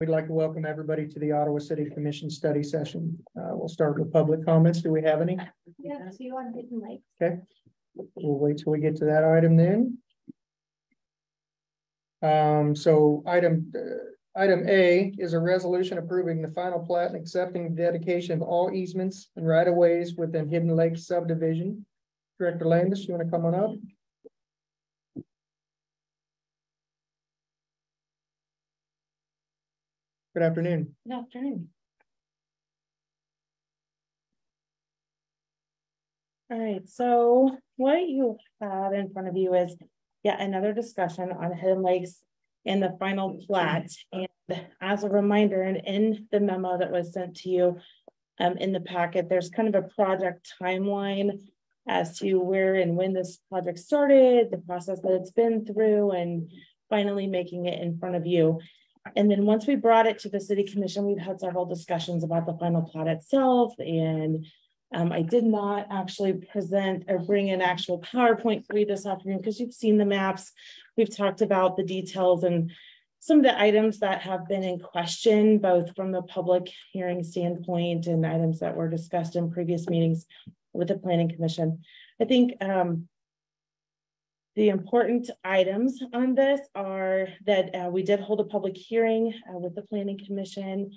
We'd like to welcome everybody to the Ottawa City Commission study session. We'll start with public comments. Do we have any? Yeah, so you want Hidden Lake. Okay. We'll wait till we get to that item then. So item A is a resolution approving the final plat and accepting the dedication of all easements and right-of-ways within Hidden Lake subdivision. Director Landis, you want to come on up? Good afternoon. Good afternoon. All right, so what you have in front of you is yet another discussion on Hidden Lakes and the final plat. And as a reminder, and in the memo that was sent to you in the packet, there's kind of a project timeline as to where and when this project started, the process that it's been through, and finally making it in front of you. And then once we brought it to the City Commission, we've had several discussions about the final plat itself. And I did not actually present or bring an actual PowerPoint for you this afternoon because you've seen the maps. We've talked about the details and some of the items that have been in question, both from the public hearing standpoint and items that were discussed in previous meetings with the Planning Commission. I think the important items on this are that we did hold a public hearing with the Planning Commission.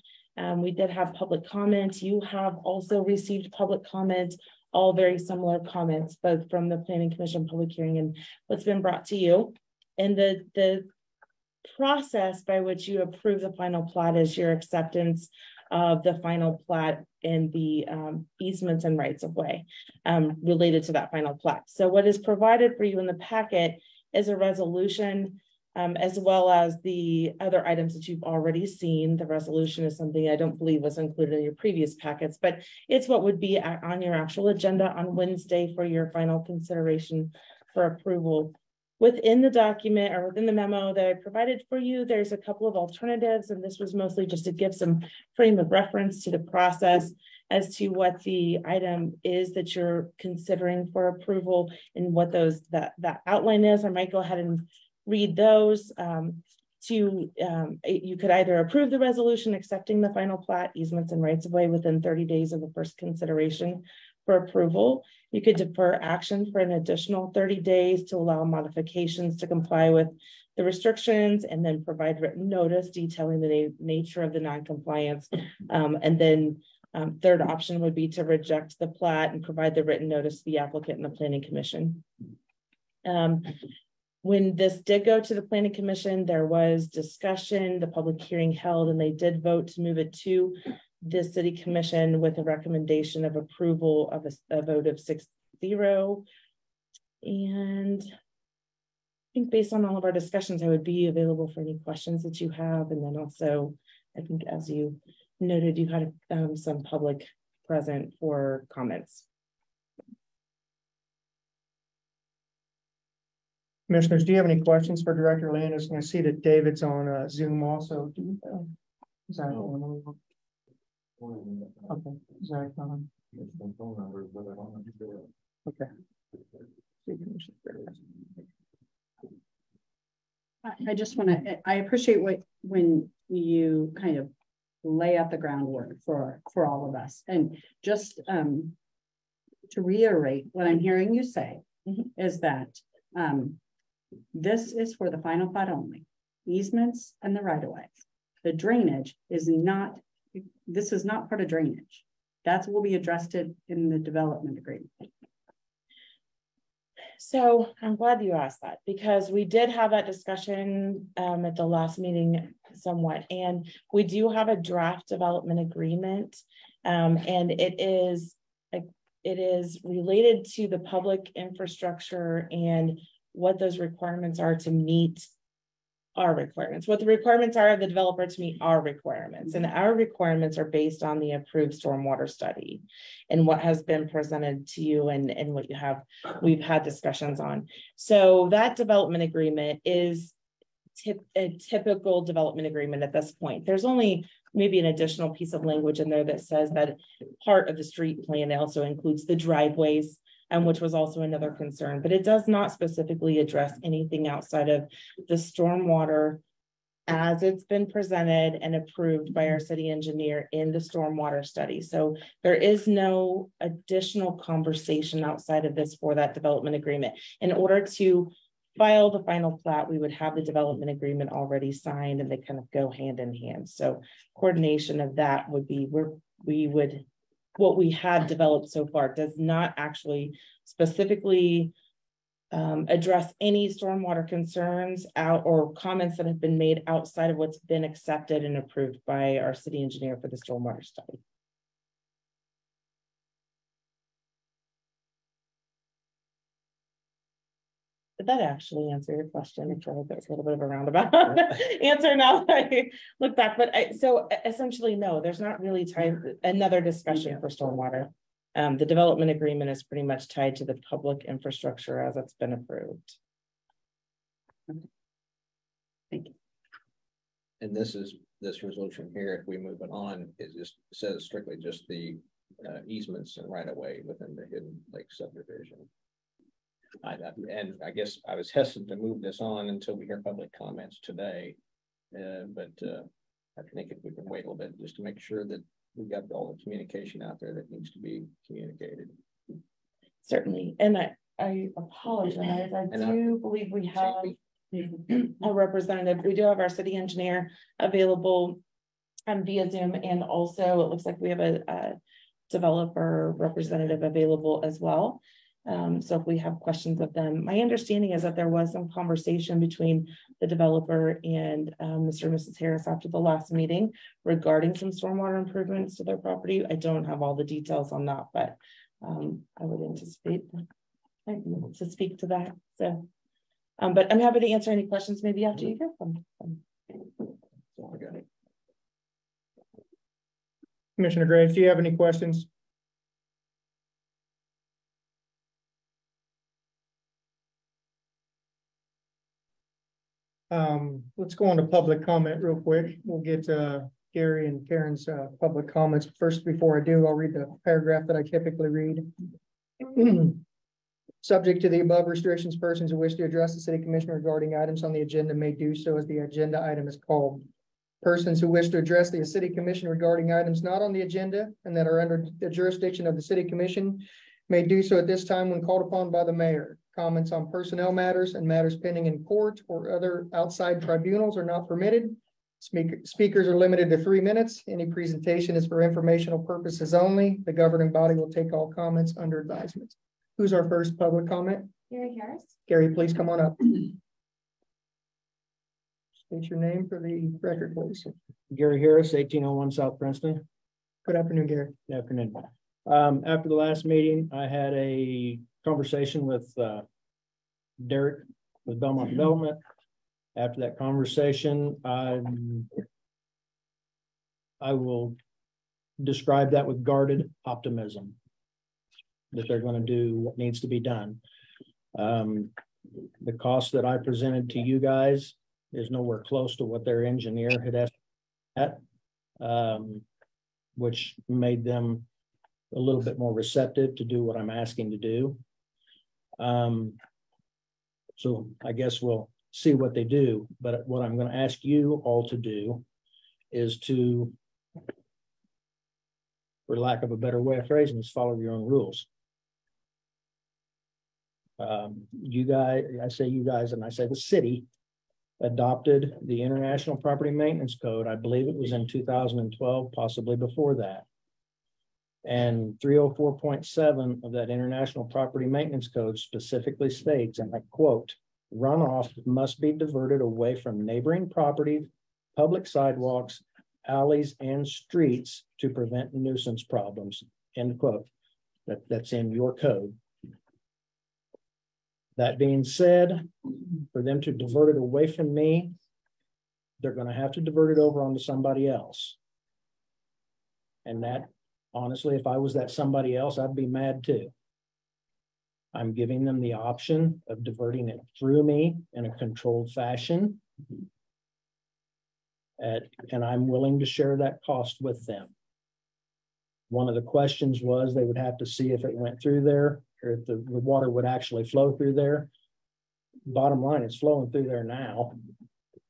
We did have public comment. You have also received public comment, all very similar comments, both from the Planning Commission public hearing and what's been brought to you. And the process by which you approve the final plat is your acceptance of the final plat and the easements and rights of way related to that final plat. So what is provided for you in the packet is a resolution as well as the other items that you've already seen. The resolution is something I don't believe was included in your previous packets, but it's what would be on your actual agenda on Wednesday for your final consideration for approval. Within the document or within the memo that I provided for you, there's a couple of alternatives, and this was mostly just to give some frame of reference to the process as to what the item is that you're considering for approval and what those that outline is. I might go ahead and read those. You could either approve the resolution accepting the final plat, easements, and rights of way within 30 days of the first consideration for approval. You could defer action for an additional 30 days to allow modifications to comply with the restrictions, and then provide written notice detailing the nature of the non-compliance. And then third option would be to reject the plat and provide the written notice to the applicant and the Planning Commission. When this did go to the Planning Commission, there was discussion, the public hearing held, and they did vote to move it to the City Commission with a recommendation of approval of a vote of 6-0. And I think based on all of our discussions, I would be available for any questions that you have. And then also, I think as you noted, you had some public present for comments. Commissioners, do you have any questions for Director Landis? And I see that David's on Zoom also. Is that okay? Is that okay? I just want to. I appreciate when you kind of lay out the groundwork for all of us, and just to reiterate what I'm hearing you say is that this is for the final plat only, easements and the right-of-way. The drainage is not. This is not part of drainage. That will be addressed in the development agreement. So I'm glad you asked that, because we did have that discussion at the last meeting somewhat, and we do have a draft development agreement, and it is related to the public infrastructure and what those requirements are to meet our requirements, what the requirements are of the developer to meet our requirements. And our requirements are based on the approved stormwater study and what has been presented to you and what you have, we've had discussions on. So that development agreement is a typical development agreement at this point. There's only maybe an additional piece of language in there that says that part of the street plan also includes the driveways, which was also another concern, but it does not specifically address anything outside of the stormwater as it's been presented and approved by our city engineer in the stormwater study. So there is no additional conversation outside of this for that development agreement. In order to file the final plat, we would have the development agreement already signed, and they kind of go hand in hand. So coordination of that would be where we would, what we had developed so far does not actually specifically address any stormwater concerns out or comments that have been made outside of what's been accepted and approved by our city engineer for the stormwater study. Did that actually answer your question? I'm sure that's a little bit of a roundabout answer now that I look back, but so essentially, no, there's not really time, another discussion for stormwater. The development agreement is pretty much tied to the public infrastructure as it's been approved. Thank you. And this resolution here, if we move it on, it just says strictly just the easements and right of way within the Hidden Lake subdivision. And I guess I was hesitant to move this on until we hear public comments today. But I think if we can wait a little bit just to make sure that we got all the communication out there that needs to be communicated. Certainly. And I apologize. I do believe we have a representative. We do have our city engineer available via Zoom. And also it looks like we have a developer representative available as well. So if we have questions of them, my understanding is that there was some conversation between the developer and Mr. and Mrs. Harris after the last meeting regarding some stormwater improvements to their property. I don't have all the details on that, but I would anticipate to speak to that. So, but I'm happy to answer any questions maybe after you hear from them. Commissioner Graves, do you have any questions? Let's go on to public comment real quick. We'll get Gary and Karen's public comments. First, before I do, I'll read the paragraph that I typically read. Subject to the above restrictions, persons who wish to address the city commission regarding items on the agenda may do so as the agenda item is called. Persons who wish to address the city commission regarding items not on the agenda and that are under the jurisdiction of the city commission may do so at this time when called upon by the mayor. Comments on personnel matters and matters pending in court or other outside tribunals are not permitted. Speakers are limited to 3 minutes. Any presentation is for informational purposes only. The governing body will take all comments under advisement. Who's our first public comment? Gary Harris. Gary, please come on up. State your name for the record, please. Gary Harris, 1801 South Princeton. Good afternoon, Gary. Good afternoon. After the last meeting, I had a conversation with Derek with Belmont Development. After that conversation, I will describe that with guarded optimism that they're going to do what needs to be done. The cost that I presented to you guys is nowhere close to what their engineer had estimated, which made them a little bit more receptive to do what I'm asking to do. So I guess we'll see what they do, but what I'm going to ask you all to do is to, for lack of a better way of phrasing, is follow your own rules. You guys, I say you guys, and I say the city adopted the International Property Maintenance Code. I believe it was in 2012, possibly before that. And 304.7 of that International Property Maintenance Code specifically states, and I quote, runoff must be diverted away from neighboring properties, public sidewalks, alleys, and streets to prevent nuisance problems, end quote. That's in your code. That being said, for them to divert it away from me, they're going to have to divert it over onto somebody else. And that, honestly, if I was that somebody else, I'd be mad too. I'm giving them the option of diverting it through me in a controlled fashion. And I'm willing to share that cost with them. One of the questions was they would have to see if it went through there or if the water would actually flow through there. Bottom line, it's flowing through there now.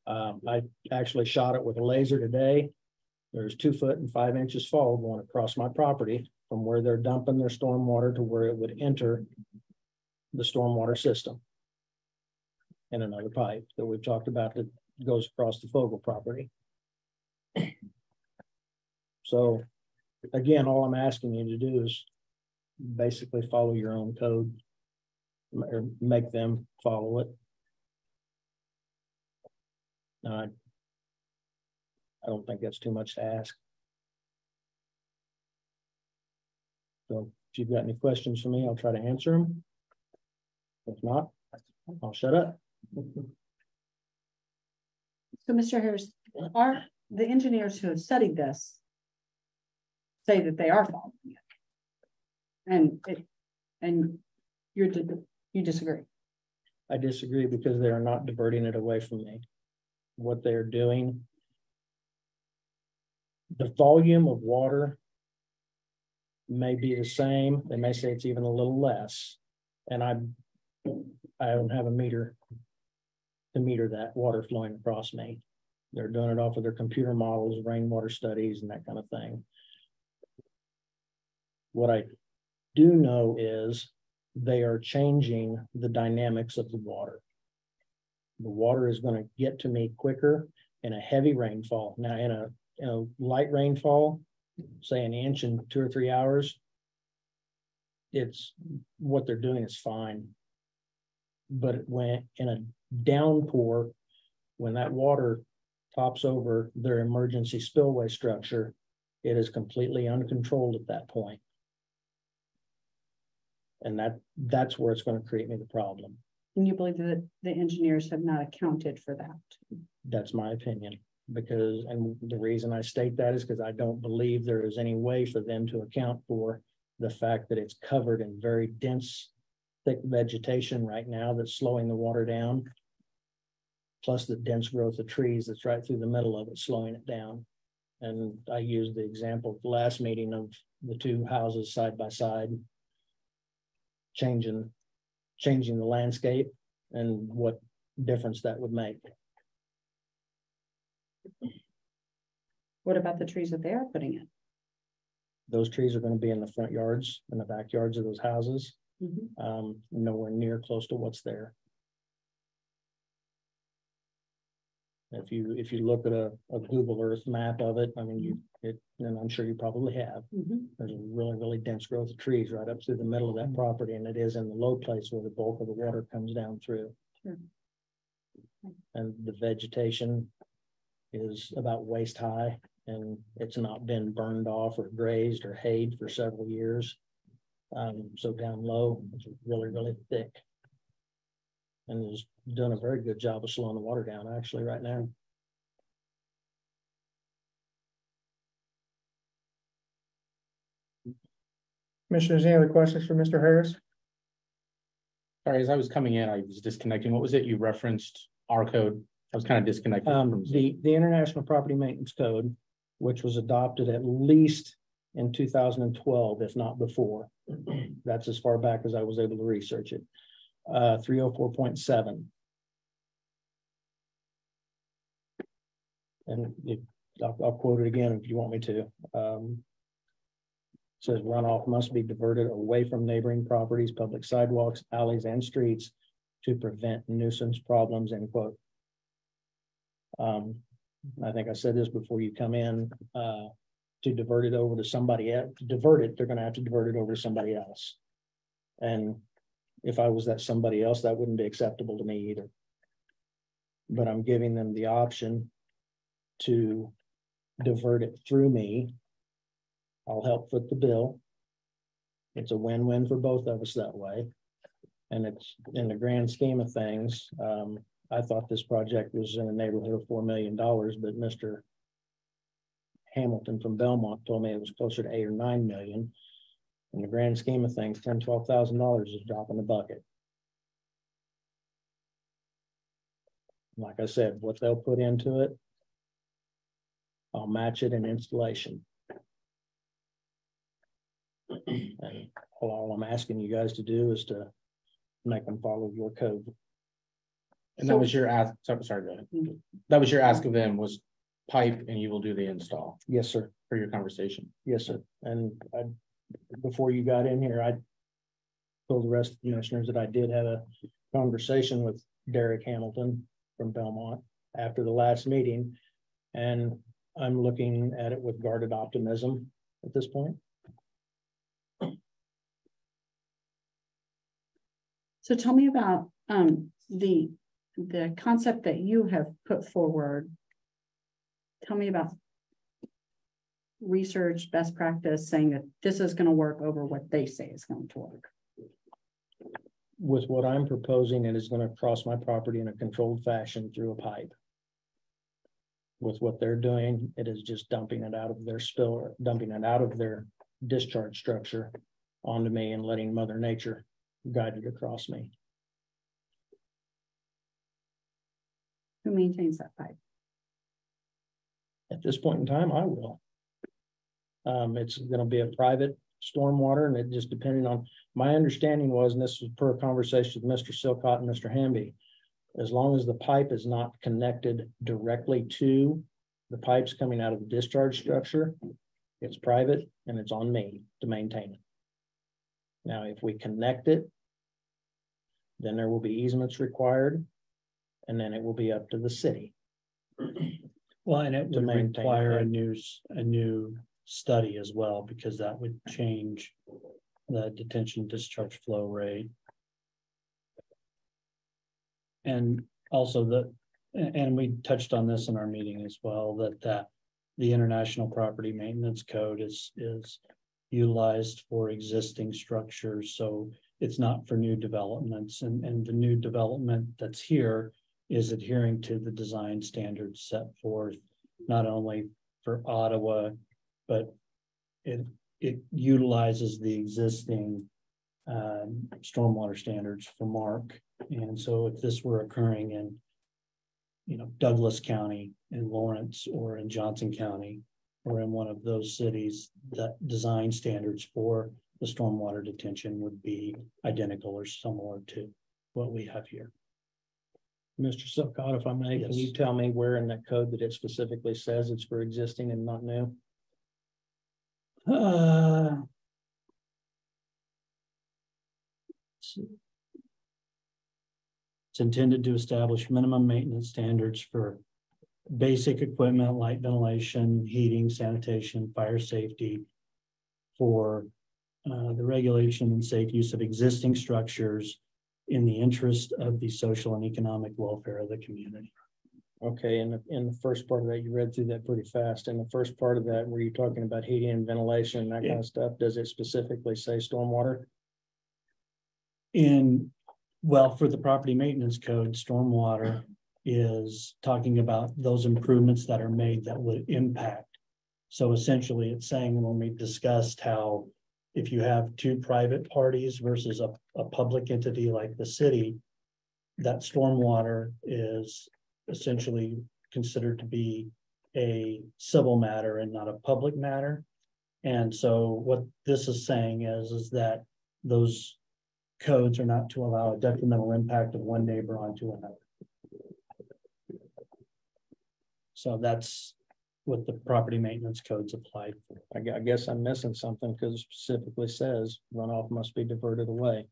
I actually shot it with a laser today. There's 2 foot and 5 inches fall going across my property from where they're dumping their stormwater to where it would enter the stormwater system. And another pipe that we've talked about that goes across the Fogel property. So again, all I'm asking you to do is basically follow your own code or make them follow it. I don't think that's too much to ask. So if you've got any questions for me, I'll try to answer them. If not, I'll shut up. So Mr. Harris, are the engineers who have studied this say that they are following it? And you disagree? I disagree because they are not diverting it away from me. What they're doing, the volume of water may be the same. They may say it's even a little less. And I don't have a meter to meter that water flowing across me. They're doing it off of their computer models, rainwater studies, and that kind of thing. What I do know is they are changing the dynamics of the water. The water is going to get to me quicker in a heavy rainfall. Now, in a light rainfall, say an inch in 2 or 3 hours, it's what they're doing is fine. But when in a downpour, when that water tops over their emergency spillway structure, it is completely uncontrolled at that point. And that's where it's going to create me the problem. And you believe that the engineers have not accounted for that? That's my opinion, because, and the reason I state that is because I don't believe there is any way for them to account for the fact that it's covered in very dense, thick vegetation right now that's slowing the water down, plus the dense growth of trees that's right through the middle of it, slowing it down. And I used the example at the last meeting of the 2 houses side by side, changing the landscape and what difference that would make. What about the trees that they are putting in? Those trees are going to be in the front yards and the backyards of those houses. Nowhere near close to what's there. If you look at a Google Earth map of it, I mean, and I'm sure you probably have, there's a really, really dense growth of trees right up through the middle of that property, and it is in the low place where the bulk of the water comes down through. And the vegetation is about waist high, and it's not been burned off or grazed or hayed for several years. So down low, it's really, really thick. And is doing a very good job of slowing the water down actually right now. Commissioners, any other questions for Mr. Harris? Sorry, as I was coming in, I was disconnecting. What was it you referenced? Our code. I was kind of disconnected. The International Property Maintenance Code, which was adopted at least in 2012, if not before. That's as far back as I was able to research it. 304.7. And I'll quote it again if you want me to. It says runoff must be diverted away from neighboring properties, public sidewalks, alleys, and streets to prevent nuisance problems, end quote. I think I said this before you come in, to divert it over to somebody else. To divert it, they're going to have to divert it over to somebody else. And if I was that somebody else, that wouldn't be acceptable to me either. But I'm giving them the option to divert it through me. I'll help foot the bill. It's a win-win for both of us that way. And it's in the grand scheme of things. I thought this project was in the neighborhood of $4 million, but Mr. Hamilton from Belmont told me it was closer to 8 or 9 million. In the grand scheme of things, $10,000–12,000 is a drop in the bucket. Like I said, what they'll put into it, I'll match it in installation. And all I'm asking you guys to do is to make them follow your code. And that was your ask, sorry, go ahead. That was your ask of them was pipe and you will do the install Yes, sir. for your conversation. Yes, sir. And before you got in here, I told the rest of the commissioners that I did have a conversation with Derek Hamilton from Belmont after the last meeting. And I'm looking at it with guarded optimism at this point. So tell me about the concept that you have put forward. Tell me about research, best practice, saying that this is going to work over what they say is going to work. With what I'm proposing, it is going to cross my property in a controlled fashion through a pipe. With what they're doing, it is just dumping it out of their spill, dumping it out of their discharge structure onto me and letting Mother Nature guide it across me. Who maintains that pipe? At this point in time, I will. It's going to be a private stormwater, and it just depending on my understanding was, and this was per conversation with Mr. Silcott and Mr. Hamby, as long as the pipe is not connected directly to the pipes coming out of the discharge structure, it's private and it's on me to maintain it. Now, if we connect it, then there will be easements required, and then it will be up to the city. Well, and it To would maintain require it. a new study as well, because that would change the detention discharge flow rate. And also and we touched on this in our meeting as well, that the International Property Maintenance Code is utilized for existing structures. So it's not for new developments, and the new development that's here is adhering to the design standards set forth, not only for Ottawa, but it utilizes the existing stormwater standards for Mark. And so if this were occurring in, Douglas County, in Lawrence, or in Johnson County, or in one of those cities, that design standards for the stormwater detention would be identical or similar to what we have here. Mr. Silcott, if I may, Yes. Can you tell me where in that code that it specifically says it's for existing and not new? It's intended to establish minimum maintenance standards for basic equipment, light ventilation, heating, sanitation, fire safety, for the regulation and safe use of existing structures in the interest of the social and economic welfare of the community. Okay, in the first part of that, you read through that pretty fast. In the first part of that, were you talking about heating and ventilation and that kind of stuff? Does it specifically say stormwater? Well, for the property maintenance code, stormwater is talking about those improvements that are made that would impact. So essentially it's saying, when we discussed how if you have two private parties versus a public entity like the city, that stormwater is essentially considered to be a civil matter and not a public matter. And so what this is saying is that those codes are not to allow a detrimental impact of one neighbor onto another. So that's what the property maintenance codes applied for. I guess I'm missing something, because it specifically says runoff must be diverted away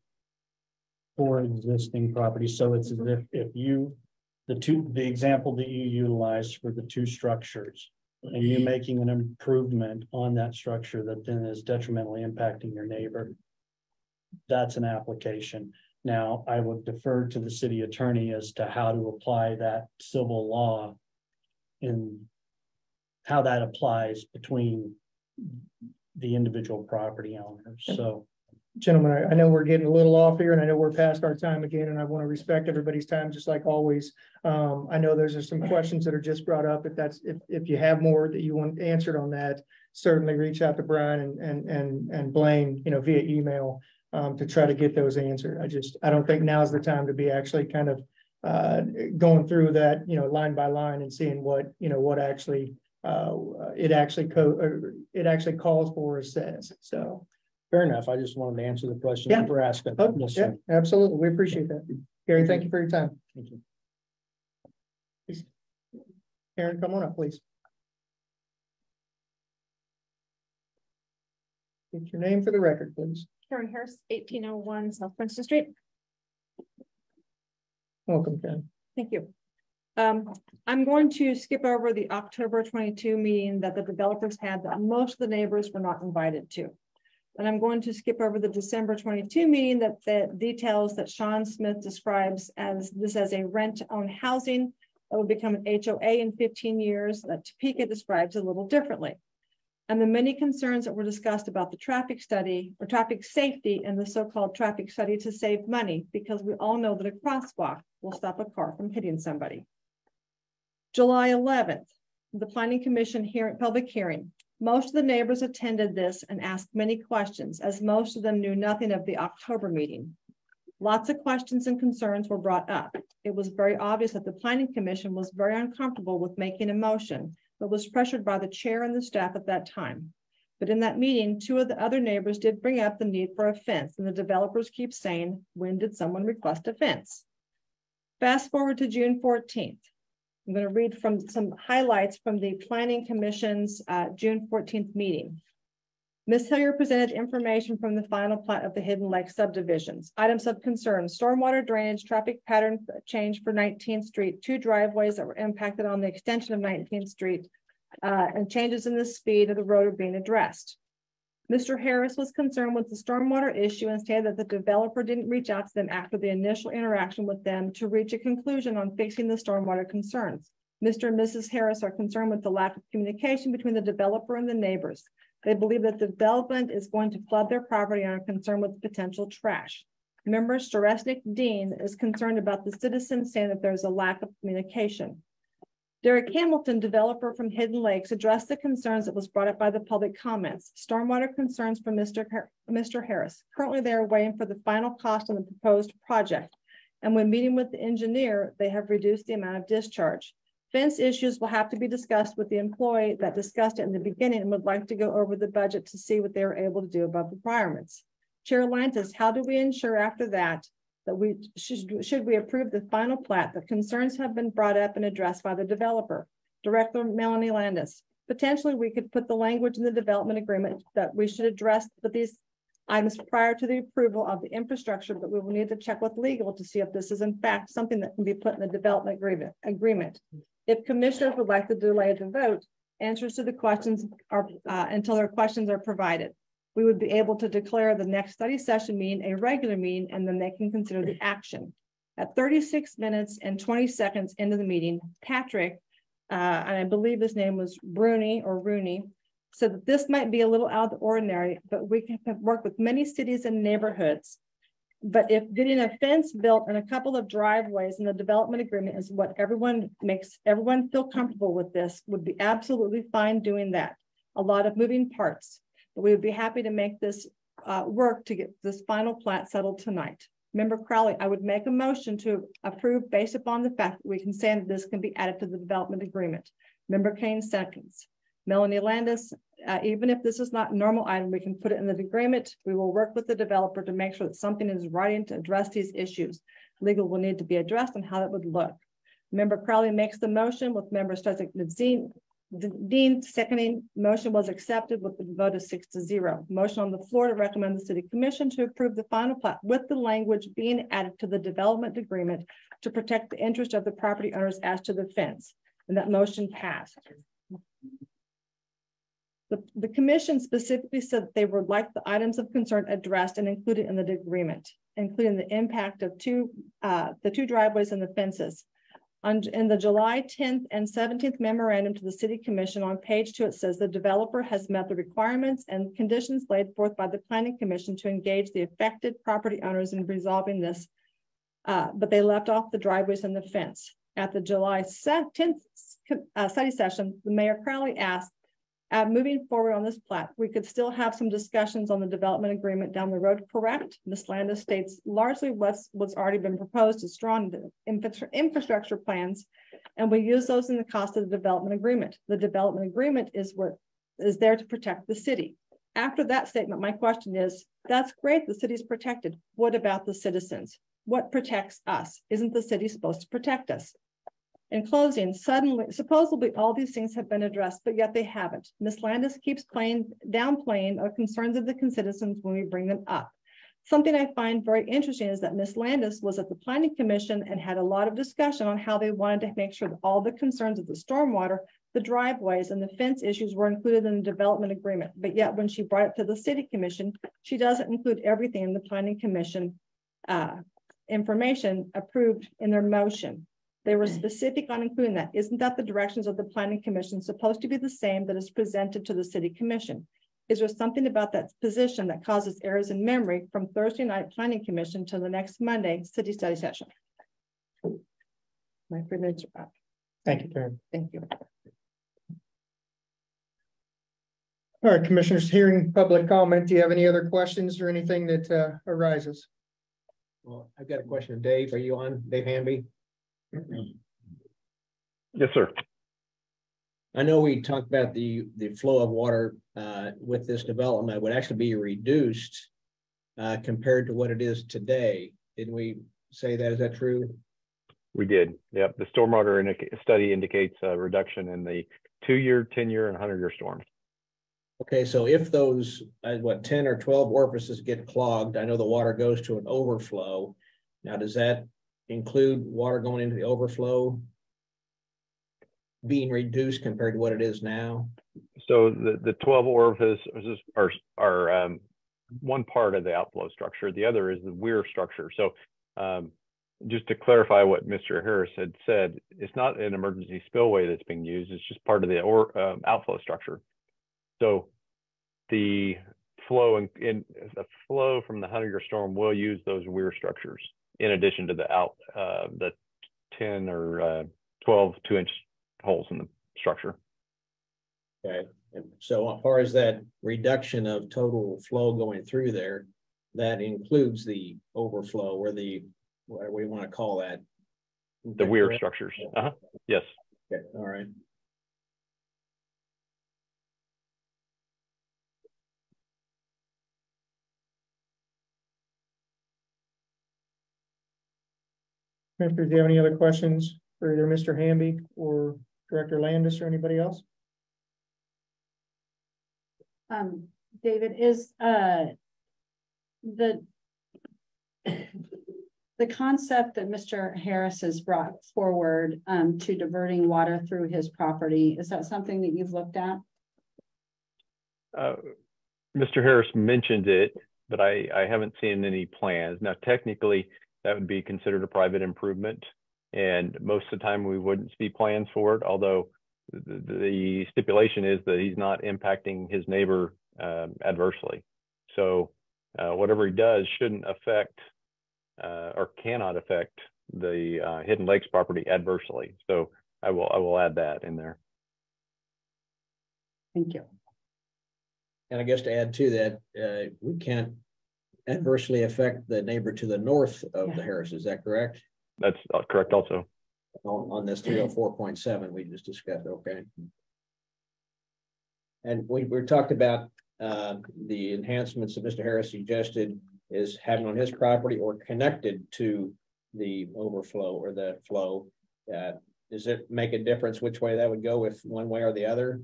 For existing property. So it's as if you, the example that you utilized for the two structures, and you making an improvement on that structure that then is detrimentally impacting your neighbor, that's an application. Now, I would defer to the city attorney as to how to apply that civil law in how that applies between the individual property owners. So, Gentlemen, I know we're getting a little off here, and I know we're past our time again, and I want to respect everybody's time, just like always. I know there's some questions that are just brought up. If you have more that you want answered on that, certainly reach out to Brian and Blaine, via email, to try to get those answered. I don't think now's the time to be actually kind of going through that, line by line and seeing what actually it actually calls for or says. So Fair enough. I just wanted to answer the question Yeah. that we're asking. yeah, absolutely, we appreciate that. Gary, thank you for your time. Thank you. Karen, come on up, please. Get your name for the record, please. Karen Harris, 1801 South Princeton Street. Welcome, Karen. Thank you. I'm going to skip over the October 22 meeting that the developers had that most of the neighbors were not invited to. And I'm going to skip over the December 22 meeting that details that Sean Smith describes as a rent-to-own housing that will become an HOA in 15 years that Topeka describes a little differently. And the many concerns that were discussed about the traffic study or traffic safety and the so-called traffic study to save money, because we all know that a crosswalk will stop a car from hitting somebody. July 11th, the Planning Commission public hearing. Most of the neighbors attended this and asked many questions, as most of them knew nothing of the October meeting. Lots of questions and concerns were brought up. It was very obvious that the Planning Commission was very uncomfortable with making a motion, but was pressured by the chair and the staff at that time. But in that meeting, two of the other neighbors did bring up the need for a fence, and the developers keep saying, when did someone request a fence? Fast forward to June 14th. I'm going to read from some highlights from the Planning Commission's June 14th meeting. Ms. Hillier presented information from the final plat of the Hidden Lake subdivisions. Items of concern: stormwater drainage, traffic pattern change for 19th Street, 2 driveways that were impacted on the extension of 19th Street, and changes in the speed of the road are being addressed. Mr. Harris was concerned with the stormwater issue and stated that the developer didn't reach out to them after the initial interaction with them to reach a conclusion on fixing the stormwater concerns. Mr. and Mrs. Harris are concerned with the lack of communication between the developer and the neighbors. They believe that the development is going to flood their property and are concerned with potential trash. Member Storesnik Dean is concerned about the citizens saying that there's a lack of communication. Derek Hamilton, developer from Hidden Lakes, addressed the concerns that was brought up by the public comments. Stormwater concerns from Mr. Harris. Currently, they are waiting for the final cost on the proposed project. And when meeting with the engineer, they have reduced the amount of discharge. Fence issues will have to be discussed with the employee that discussed it in the beginning and would like to go over the budget to see what they were able to do above requirements. Chair Lantis, how do we ensure after that we should we approve the final plat that concerns have been brought up and addressed by the developer? Director Melanie Landis, potentially we could put the language in the development agreement that we should address these items prior to the approval of the infrastructure, but we will need to check with legal to see if this is in fact something that can be put in the development agreement. If commissioners would like to delay the vote, answers to the questions are until their questions are provided. We would be able to declare the next study session meeting a regular meeting, and then they can consider the action. At 36 minutes and 20 seconds into the meeting, Patrick, and I believe his name was Rooney, said that this might be a little out of the ordinary, but we have worked with many cities and neighborhoods. But if getting a fence built and a couple of driveways in the development agreement is what makes everyone feel comfortable with, this would be absolutely fine doing that. A lot of moving parts, but we would be happy to make this work to get this final plat settled tonight. Member Crowley, I would make a motion to approve based upon the fact that we can say that this can be added to the development agreement. Member Kane seconds. Melanie Landis, even if this is not a normal item, we can put it in the agreement. We will work with the developer to make sure that something is writing to address these issues. Legal will need to be addressed and how that would look. Member Crowley makes the motion with member Stresnick Dean seconding. Motion was accepted with the vote of 6-0. Motion on the floor to recommend the City Commission to approve the final plat with the language being added to the development agreement to protect the interest of the property owners as to the fence. And that motion passed. The commission specifically said that they would like the items of concern addressed and included in the agreement, including the impact of the two driveways and the fences. In the July 10th and 17th memorandum to the City Commission on page 2, it says the developer has met the requirements and conditions laid forth by the Planning Commission to engage the affected property owners in resolving this, but they left off the driveways and the fence. At the July 10th study session, the Mayor Crowley asked, moving forward on this plat, we could still have some discussions on the development agreement down the road, correct? Ms. Landis states largely what's already been proposed is strong infrastructure plans, and we use those in the cost of the development agreement. The development agreement is there to protect the city. After that statement, my question is, that's great, the city's protected. What about the citizens? What protects us? Isn't the city supposed to protect us? In closing, supposedly all these things have been addressed, but yet they haven't. Ms. Landis keeps downplaying our concerns of the citizens when we bring them up. Something I find very interesting is that Ms. Landis was at the Planning Commission and had a lot of discussion on how they wanted to make sure that all the concerns of the stormwater, the driveways, and the fence issues were included in the development agreement. But yet when she brought it to the City Commission, she doesn't include everything in the Planning Commission information approved in their motion. They were specific on including that. Isn't that the directions of the Planning Commission supposed to be the same that is presented to the City Commission? Is there something about that position that causes errors in memory from Thursday night Planning Commission to the next Monday city study session? My 3 minutes are up. Thank you, Karen. Thank you. All right, commissioners, hearing public comment. Do you have any other questions or anything that arises? Well, I've got a question. Dave, are you on? Dave Hamby? Yes, sir. I know we talked about the flow of water with this development would actually be reduced compared to what it is today. Didn't we say that? Is that true? We did. Yep. The stormwater study indicates a reduction in the 2-year, 10-year, and 100-year storms. Okay, so if those 10 or 12 orifices get clogged, I know the water goes to an overflow. Now, does that include water going into the overflow being reduced compared to what it is now? So the 12 orifices are one part of the outflow structure. The other is the weir structure. So just to clarify what Mr. Harris had said, it's not an emergency spillway that's being used. It's just part of the outflow structure. So the flow the flow from the 100-year storm will use those weir structures in addition to the 10 or 12 2-inch holes in the structure. Okay, and so as far as that reduction of total flow going through there, that includes the overflow or the what do we want to call that? The weir structures. Yes. Okay. All right. Commissioners, do you have any other questions for either Mr. Hamby or Director Landis or anybody else? David, is the concept that Mr. Harris has brought forward to diverting water through his property, is that something that you've looked at? Mr. Harris mentioned it, but I haven't seen any plans. Now, technically, that would be considered a private improvement, and most of the time we wouldn't see plans for it, although the stipulation is that he's not impacting his neighbor adversely. So whatever he does shouldn't affect or cannot affect the Hidden Lakes property adversely. So I will add that in there. Thank you. And I guess to add to that, we can't adversely affect the neighbor to the north of the Harris. Is that correct? That's correct also. On this 304.7 we just discussed. Okay. And we talked about the enhancements that Mr. Harris suggested is having on his property or connected to the overflow or the flow. Does it make a difference which way that would go, if one way or the other?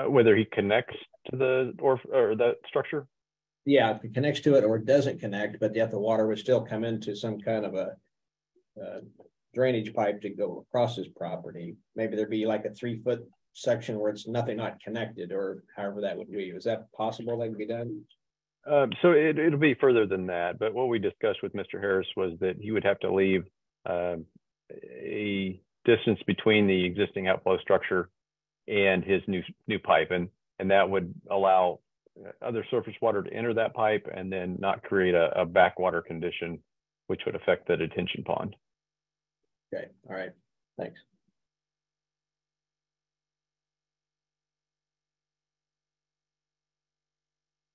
Whether he connects to the or that structure? Yeah, if it connects to it or it doesn't connect, but yet the water would still come into some kind of a drainage pipe to go across his property. Maybe there'd be like a 3-foot section where it's not connected, or however that would be. Is that possible that can be done? So it'll be further than that, but what we discussed with Mr. Harris was that he would have to leave a distance between the existing outflow structure and his new pipe, and that would allow other surface water to enter that pipe and then not create a backwater condition, which would affect the detention pond. Okay, all right, thanks.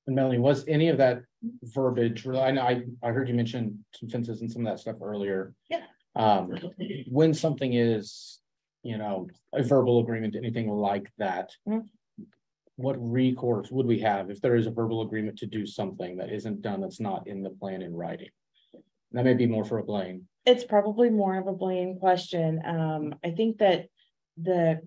And Melanie, was any of that verbiage, I know I heard you mention some fences and some of that stuff earlier. Yeah. When something is, a verbal agreement, anything like that, what recourse would we have if there is a verbal agreement to do something that isn't done, that's not in the plan in writing? That may be more for a Blaine. It's probably more of a Blaine question. I think that the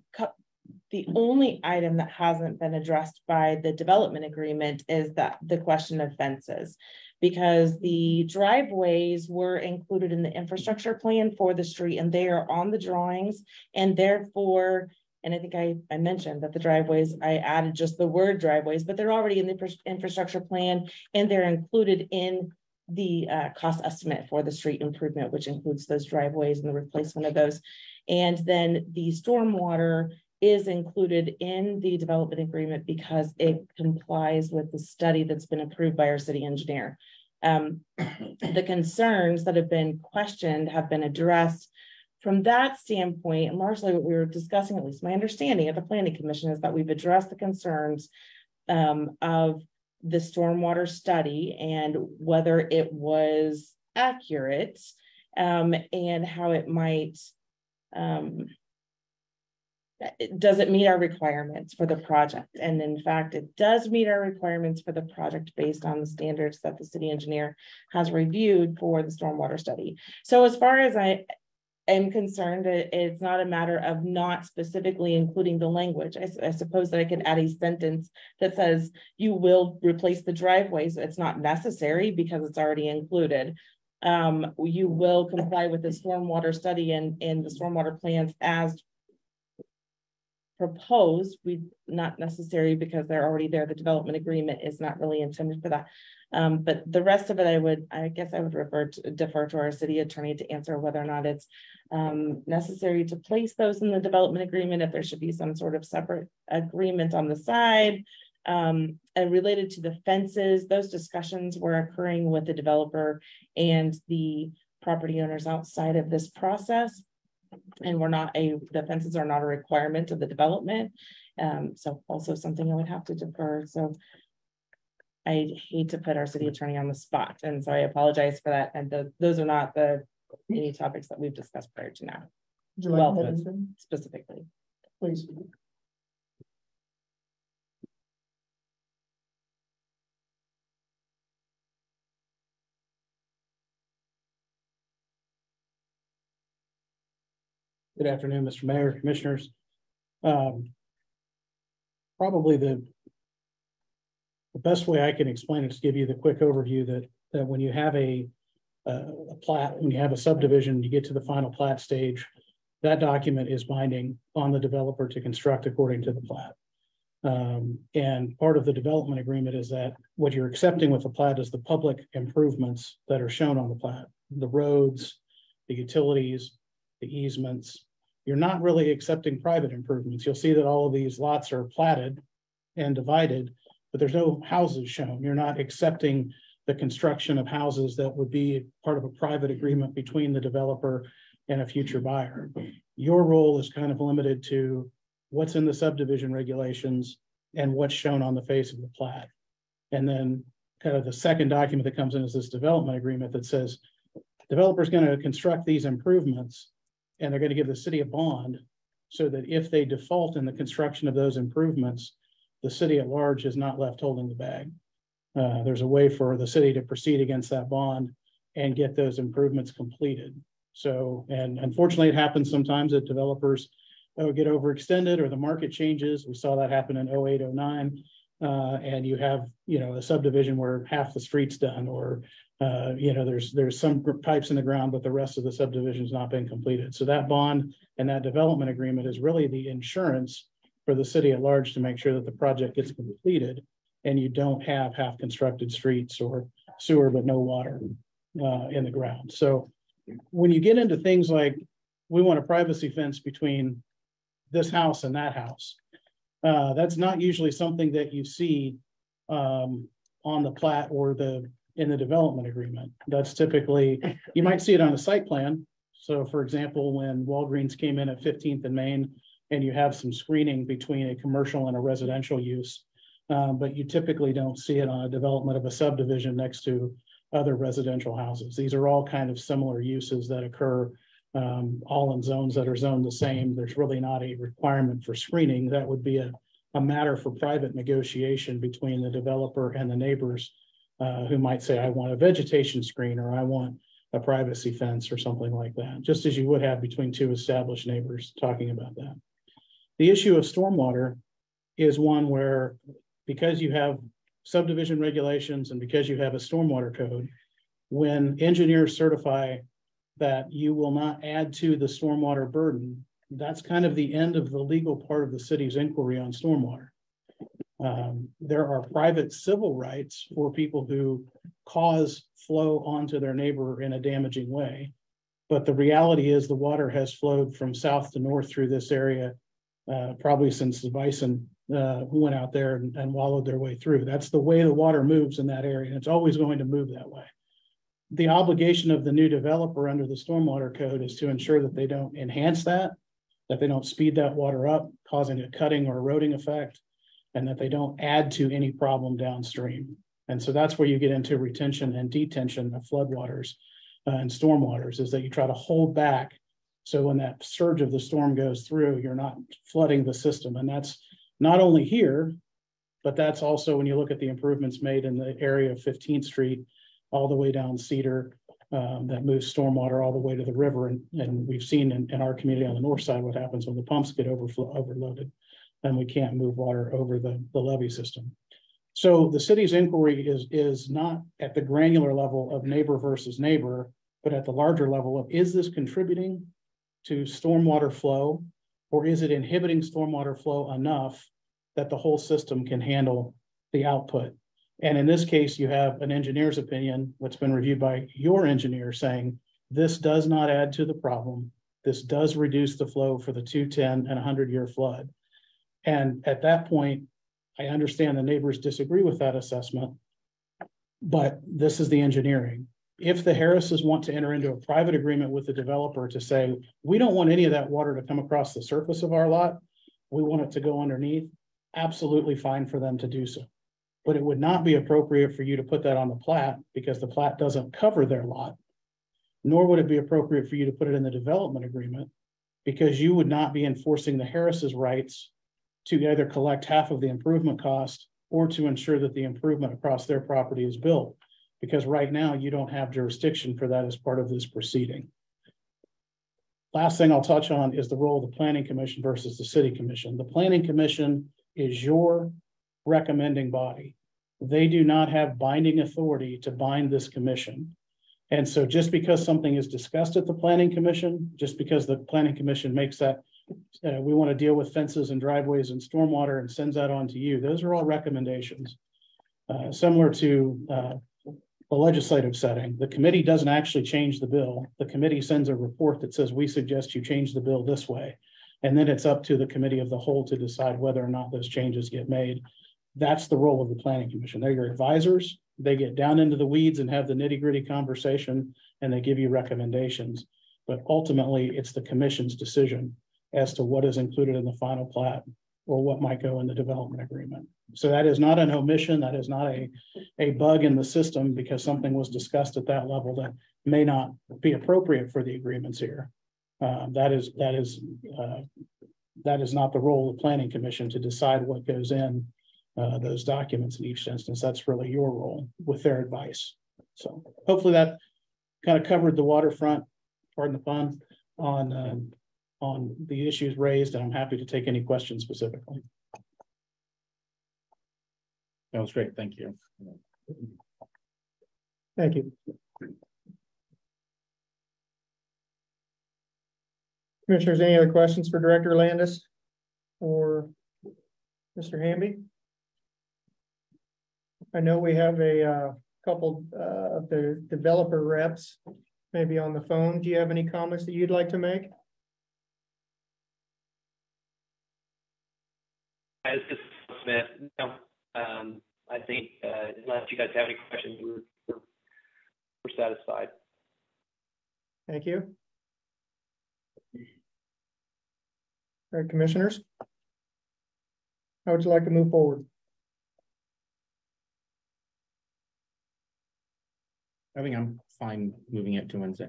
only item that hasn't been addressed by the development agreement is that the question of fences. Because the driveways were included in the infrastructure plan for the street and they are on the drawings, and therefore, and I think I mentioned that the driveways, I added just the word driveways, but they're already in the infrastructure plan and they're included in the cost estimate for the street improvement, which includes those driveways and the replacement of those. And then the stormwater is included in the development agreement because it complies with the study that's been approved by our city engineer. The concerns that have been questioned have been addressed from that standpoint, and largely what we were discussing, at least my understanding of the planning commission, is that we've addressed the concerns of the stormwater study and whether it was accurate and how it might does it meet our requirements for the project. And in fact, it does meet our requirements for the project based on the standards that the city engineer has reviewed for the stormwater study. So as far as I am concerned, it's not a matter of not specifically including the language. I suppose that I could add a sentence that says you will replace the driveways. It's not necessary because it's already included. You will comply with the stormwater study and the stormwater plans as proposed. We not necessary because they're already there. The development agreement is not really intended for that. But the rest of it, I guess I would defer to our city attorney to answer whether or not it's necessary to place those in the development agreement, if there should be some sort of separate agreement on the side. And related to the fences, those discussions were occurring with the developer and the property owners outside of this process. And the fences are not a requirement of the development. So also something I would have to defer. So I hate to put our city attorney on the spot. And so I apologize for that. And those are not any topics that we've discussed prior to now. Would you like to add anything? Specifically. Please. Good afternoon, Mr. Mayor, Commissioners. Probably the best way I can explain it is give you the quick overview that when you have a plat, when you have a subdivision, you get to the final plat stage, that document is binding on the developer to construct according to the plat. And part of the development agreement is that what you're accepting with the plat is the public improvements that are shown on the plat, the roads, the utilities, the easements. You're not really accepting private improvements. You'll see that all of these lots are platted and divided, but there's no houses shown. You're not accepting the construction of houses that would be part of a private agreement between the developer and a future buyer. Your role is kind of limited to what's in the subdivision regulations and what's shown on the face of the plat. And then kind of the second document that comes in is this development agreement that says developer's going to construct these improvements and they're going to give the city a bond so that if they default in the construction of those improvements, the city at large is not left holding the bag. There's a way for the city to proceed against that bond and get those improvements completed. So, and unfortunately it happens sometimes that developers get overextended or the market changes. We saw that happen in 08, 09. And you have, a subdivision where half the street's done or, there's some pipes in the ground, but the rest of the subdivision has not been completed. So that bond and that development agreement is really the insurance for the city at large to make sure that the project gets completed and you don't have half constructed streets or sewer, but no water in the ground. So when you get into things like we want a privacy fence between this house and that house, that's not usually something that you see on the plat or in the development agreement. That's typically, you might see it on a site plan. So for example, when Walgreens came in at 15th and Main and you have some screening between a commercial and a residential use, but you typically don't see it on a development of a subdivision next to other residential houses. These are all kind of similar uses that occur all in zones that are zoned the same. There's really not a requirement for screening. That would be a matter for private negotiation between the developer and the neighbors who might say, I want a vegetation screen or I want a privacy fence or something like that, just as you would have between two established neighbors talking about that. The issue of stormwater is one where, because you have subdivision regulations and because you have a stormwater code, when engineers certify that you will not add to the stormwater burden, that's kind of the end of the legal part of the city's inquiry on stormwater. There are private civil rights for people who cause flow onto their neighbor in a damaging way. But the reality is the water has flowed from south to north through this area, probably since the bison who went out there and wallowed their way through. That's the way the water moves in that area, and it's always going to move that way. The obligation of the new developer under the stormwater code is to ensure that they don't enhance that they don't speed that water up, causing a cutting or eroding effect, and that they don't add to any problem downstream. And so that's where you get into retention and detention of floodwaters and stormwaters, is that you try to hold back. So when that surge of the storm goes through, you're not flooding the system. And that's not only here, but that's also when you look at the improvements made in the area of 15th Street, all the way down Cedar, that moves stormwater all the way to the river. And we've seen in our community on the north side what happens when the pumps get overloaded and we can't move water over the levee system. So the city's inquiry is not at the granular level of neighbor versus neighbor, but at the larger level of, is this contributing to stormwater flow, or is it inhibiting stormwater flow enough that the whole system can handle the output? And in this case, you have an engineer's opinion, what's been reviewed by your engineer, saying this does not add to the problem. This does reduce the flow for the 210 and 100-year flood. And at that point, I understand the neighbors disagree with that assessment, but this is the engineering. If the Harrises want to enter into a private agreement with the developer to say, we don't want any of that water to come across the surface of our lot, we want it to go underneath, absolutely fine for them to do so. But it would not be appropriate for you to put that on the plat, because the plat doesn't cover their lot, nor would it be appropriate for you to put it in the development agreement, because you would not be enforcing the Harris's rights to either collect half of the improvement cost or to ensure that the improvement across their property is built, because right now you don't have jurisdiction for that as part of this proceeding. Last thing I'll touch on is the role of the Planning Commission versus the City Commission. The Planning Commission is your recommending body. They do not have binding authority to bind this commission. And so just because something is discussed at the Planning Commission, just because the Planning Commission makes that, we want to deal with fences and driveways and stormwater and sends that on to you, those are all recommendations. Similar to the legislative setting, the committee doesn't actually change the bill. The committee sends a report that says, we suggest you change the bill this way. And then it's up to the committee of the whole to decide whether or not those changes get made. That's the role of the Planning Commission. They're your advisors. They get down into the weeds and have the nitty-gritty conversation, and they give you recommendations. But ultimately, it's the commission's decision as to what is included in the final plat or what might go in the development agreement. So that is not an omission. That is not a bug in the system because something was discussed at that level that may not be appropriate for the agreements here. That is not the role of the Planning Commission to decide what goes in those documents in each instance. That's really your role with their advice. So hopefully that kind of covered the waterfront, pardon the pun, on the issues raised, and I'm happy to take any questions specifically. That was great. Thank you. Thank you. Commissioners, any other questions for Director Landis or Mr. Hamby? I know we have a couple of the developer reps maybe on the phone. Do you have any comments that you'd like to make? This is Smith. No, I think unless you guys have any questions, we're satisfied. Thank you. All right, commissioners, how would you like to move forward? I think I'm fine moving it to Wednesday.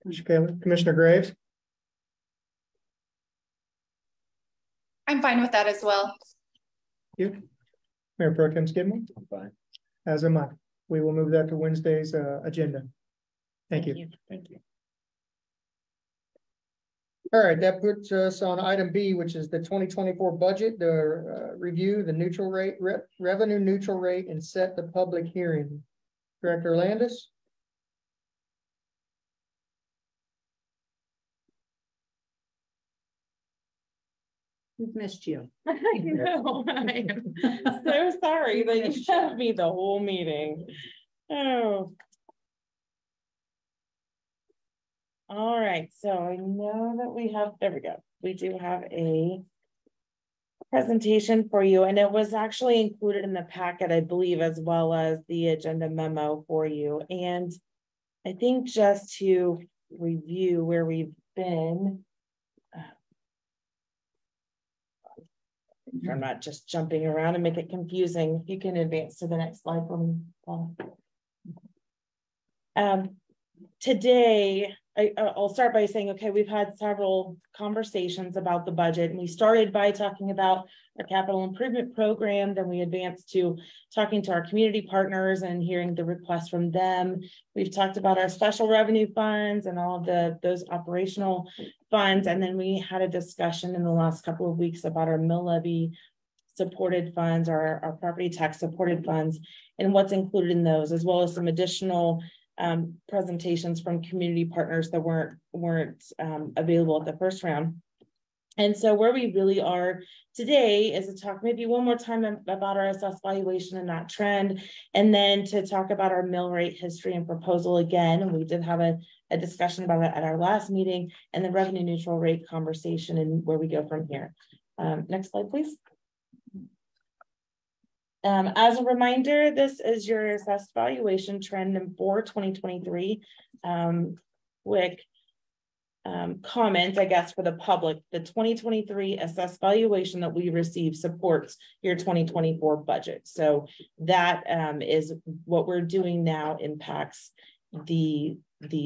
Commissioner Graves? I'm fine with that as well. You? Mayor Pro Tem Skidmore? I'm fine. As am I. we will move that to Wednesday's agenda. Thank you. Thank you. All right, that puts us on item B, which is the 2024 budget, the review the neutral rate, revenue neutral rate, and set the public hearing. Director Landis. We've missed you. I know. I am so sorry that you showed me the whole meeting. Oh. All right, so I know that we have, there we go. We do have a presentation for you, and it was actually included in the packet, I believe, as well as the agenda memo for you. And I think just to review where we've been, I'm not just jumping around and make it confusing. If you can advance to the next slide for me. Today, I'll start by saying, okay, we've had several conversations about the budget, and we started by talking about our capital improvement program. Then we advanced to talking to our community partners and hearing the requests from them. We've talked about our special revenue funds and all of those operational funds. And then we had a discussion in the last couple of weeks about our mill levy supported funds, our property tax supported funds, and what's included in those, as well as some additional presentations from community partners that weren't available at the first round. And so where we really are today is to talk maybe one more time about our assessed valuation and that trend, and then to talk about our mill rate history and proposal again. And we did have a discussion about it at our last meeting, and the revenue neutral rate conversation and where we go from here. Next slide, please. As a reminder, this is your assessed valuation trend for 2023. Quick comment, I guess, for the public. The 2023 assessed valuation that we received supports your 2024 budget. So that is what we're doing now impacts the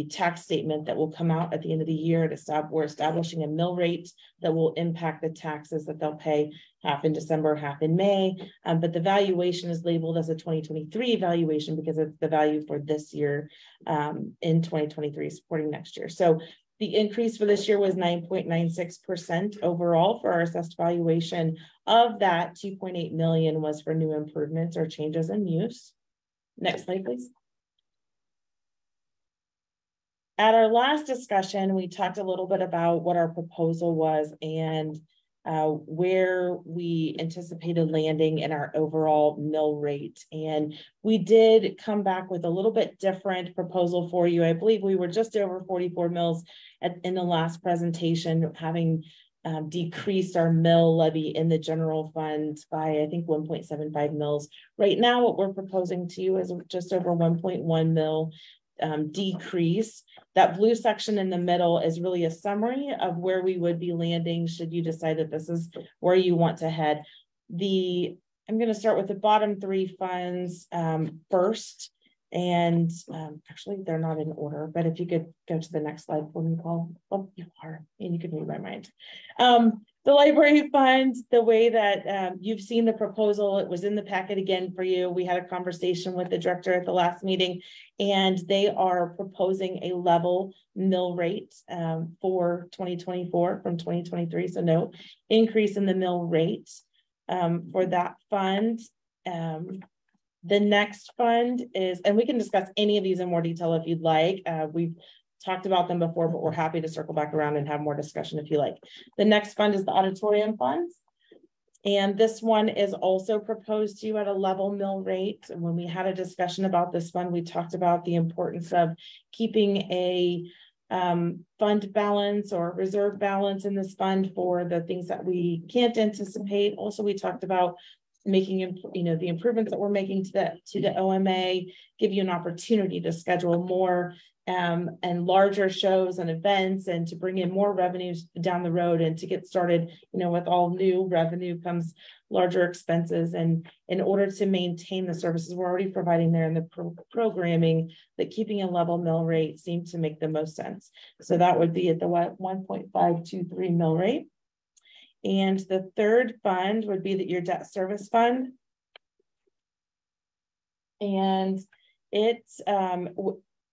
tax statement that will come out at the end of the year. We're establishing a mill rate that will impact the taxes that they'll pay, half in December, half in May. But the valuation is labeled as a 2023 valuation because it's the value for this year in 2023 supporting next year. So the increase for this year was 9.96% overall for our assessed valuation. Of that, 2.8 million was for new improvements or changes in use. Next slide, please. At our last discussion, we talked a little bit about what our proposal was and where we anticipated landing in our overall mill rate. And we did come back with a little bit different proposal for you. I believe we were just over 44 mills in the last presentation, having decreased our mill levy in the general fund by, I think, 1.75 mills. Right now, what we're proposing to you is just over 1.1 mil decrease. That blue section in the middle is really a summary of where we would be landing should you decide that this is where you want to head. I'm going to start with the bottom three funds first. And actually, they're not in order, but if you could go to the next slide for me, Paul. Oh, you are, and you can read my mind. The library fund, the way that you've seen the proposal, it was in the packet again for you. We had a conversation with the director at the last meeting, and they are proposing a level mill rate for 2024 from 2023. So no increase in the mill rate for that fund. The next fund is, and we can discuss any of these in more detail if you'd like. We've talked about them before, but we're happy to circle back around and have more discussion if you like. The next fund is the auditorium funds. And this one is also proposed to you at a level mill rate. And when we had a discussion about this fund, we talked about the importance of keeping a fund balance or reserve balance in this fund for the things that we can't anticipate. Also, we talked about making, the improvements that we're making to the OMA, give you an opportunity to schedule more and larger shows and events, and to bring in more revenues down the road, and to get started, with all new revenue comes larger expenses. And in order to maintain the services we're already providing there in the programming, that keeping a level mill rate seemed to make the most sense. So that would be at the 1.523 mill rate. And the third fund would be your debt service fund. And It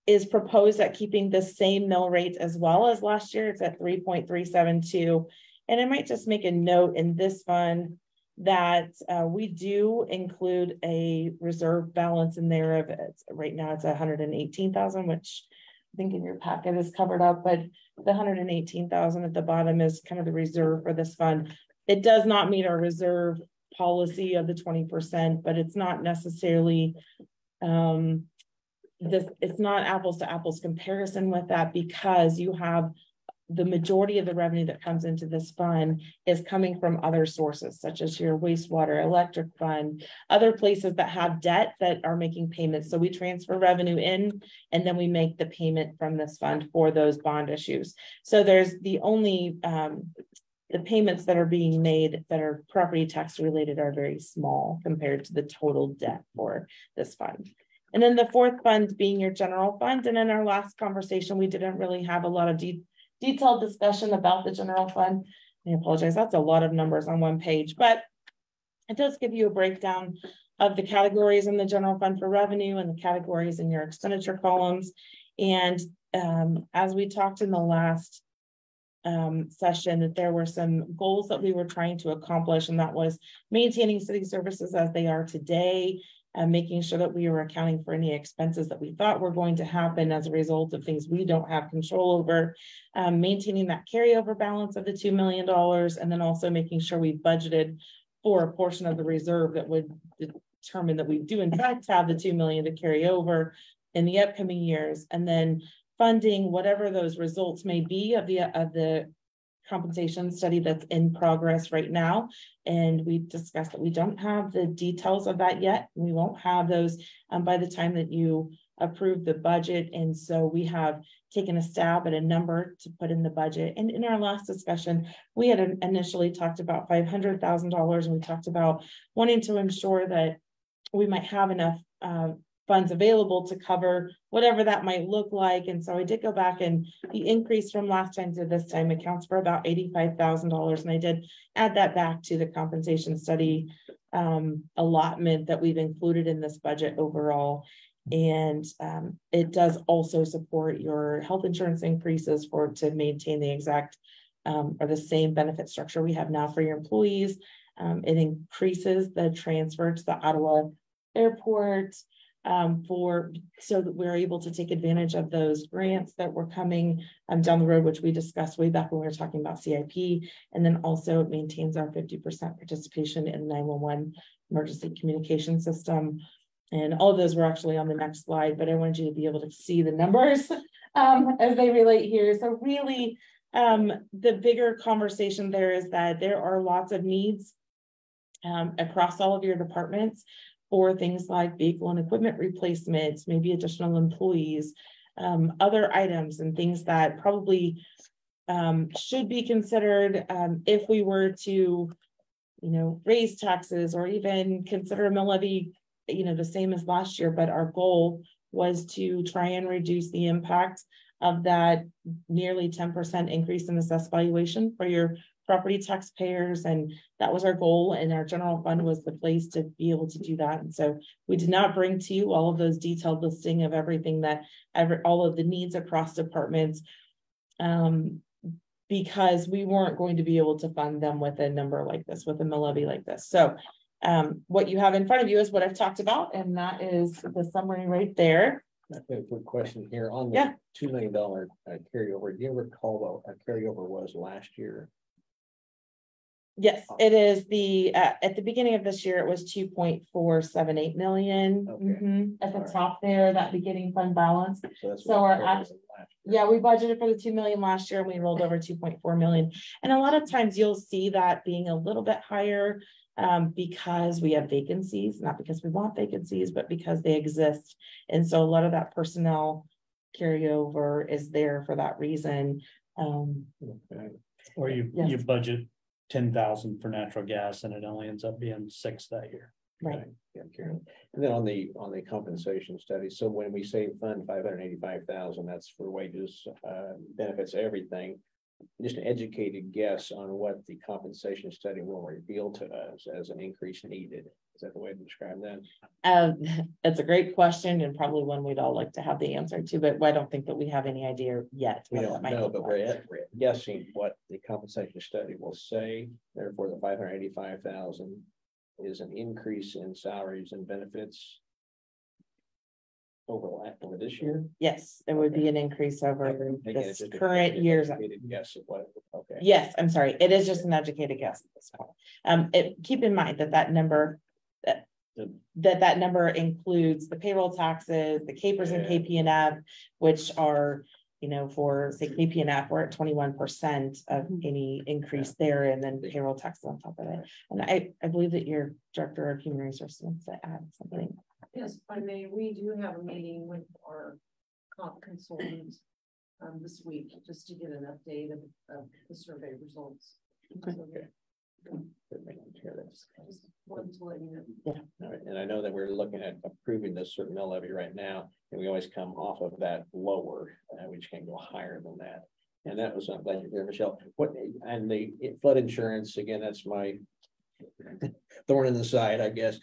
is proposed at keeping the same mill rate as well as last year. It's at 3.372. And I might just make a note in this fund that we do include a reserve balance in there of it. Right now it's 118,000, which I think in your packet is covered up, but the 118,000 at the bottom is kind of the reserve for this fund. It does not meet our reserve policy of the 20%, but it's not necessarily it's not apples to apples comparison with that, because you have the majority of the revenue that comes into this fund is coming from other sources, such as your wastewater, electric fund, other places that have debt that are making payments. So we transfer revenue in, and then we make the payment from this fund for those bond issues. So there's the only, the payments that are being made that are property tax related are very small compared to the total debt for this fund. And then the fourth fund being your general fund. And in our last conversation, we didn't really have a lot of detailed discussion about the general fund. I apologize, that's a lot of numbers on one page, but it does give you a breakdown of the categories in the general fund for revenue and the categories in your expenditure columns. And as we talked in the last session, that there were some goals that we were trying to accomplish, and that was maintaining city services as they are today, and making sure that we were accounting for any expenses that we thought were going to happen as a result of things we don't have control over, maintaining that carryover balance of the $2 million, and then also making sure we budgeted for a portion of the reserve that would determine that we do in fact have the $2 million to carry over in the upcoming years, and then funding whatever those results may be of the compensation study that's in progress right now. And we discussed that we don't have the details of that yet. We won't have those by the time that you approve the budget. And so we have taken a stab at a number to put in the budget. And in our last discussion, we had initially talked about $500,000, and we talked about wanting to ensure that we might have enough funds available to cover whatever that might look like. And so I did go back, and the increase from last time to this time accounts for about $85,000. And I did add that back to the compensation study allotment that we've included in this budget overall. And it does also support your health insurance increases to maintain the exact or the same benefit structure we have now for your employees. It increases the transfer to the Ottawa airport so that we're able to take advantage of those grants that were coming down the road, which we discussed way back when we were talking about CIP. And then also it maintains our 50% participation in 911 emergency communication system. And all of those were actually on the next slide, but I wanted you to be able to see the numbers as they relate here. So really, the bigger conversation there is that there are lots of needs across all of your departments for things like vehicle and equipment replacements, maybe additional employees, other items and things that probably should be considered if we were to, raise taxes or even consider a mill levy, the same as last year. But our goal was to try and reduce the impact of that nearly 10% increase in assessed valuation for your property taxpayers. And that was our goal. And our general fund was the place to be able to do that. And so we did not bring to you all of those detailed listing of everything all of the needs across departments, because we weren't going to be able to fund them with a number like this, with a mill levy like this. So what you have in front of you is what I've talked about. And that is the summary right there. I have a quick question here on the $2 million carryover. Do you recall what a carryover was last year? Yes, it is at the beginning of this year, it was 2.478 million. Okay. At the top there, that beginning fund balance. So we budgeted for the 2 million last year, and we rolled over 2.4 million. And a lot of times you'll see that being a little bit higher because we have vacancies, not because we want vacancies, but because they exist. And so a lot of that personnel carryover is there for that reason. Okay. Or you budget 10,000 for natural gas and it only ends up being 6 that year. Right. Yeah, and then on the compensation study, so when we say fund 585,000, that's for wages, benefits, everything. just an educated guess on what the compensation study will reveal to us as an increase needed. Is that the way to describe that? That's a great question and probably one we'd all like to have the answer to, but I don't think that we have any idea yet. We what don't that might know, look but like. we're guessing what the compensation study will say. Therefore, the 585,000 is an increase in salaries and benefits over this year. Yes, there would be an increase over Again, this it's just a current year's. Guess of what, okay. Yes, I'm sorry. It is just an educated guess at this point. Keep in mind that number, that number includes the payroll taxes, the capers and KPNF, which are, you know, for say KPNF, we're at 21% of any increase there, and then payroll taxes on top of it. And I believe that your director of human resources wants to add something. Yes, if I may, we do have a meeting with our comp consultants this week, just to get an update of the survey results. Okay. So, just wanted to let you know. Yeah. All right. And I know that we're looking at approving this certain mill levy right now, and we always come off of that lower. We just can't go higher than that. And that was, I'm glad you're there, Michelle. What, and the flood insurance, again, that's my thorn in the side, I guess.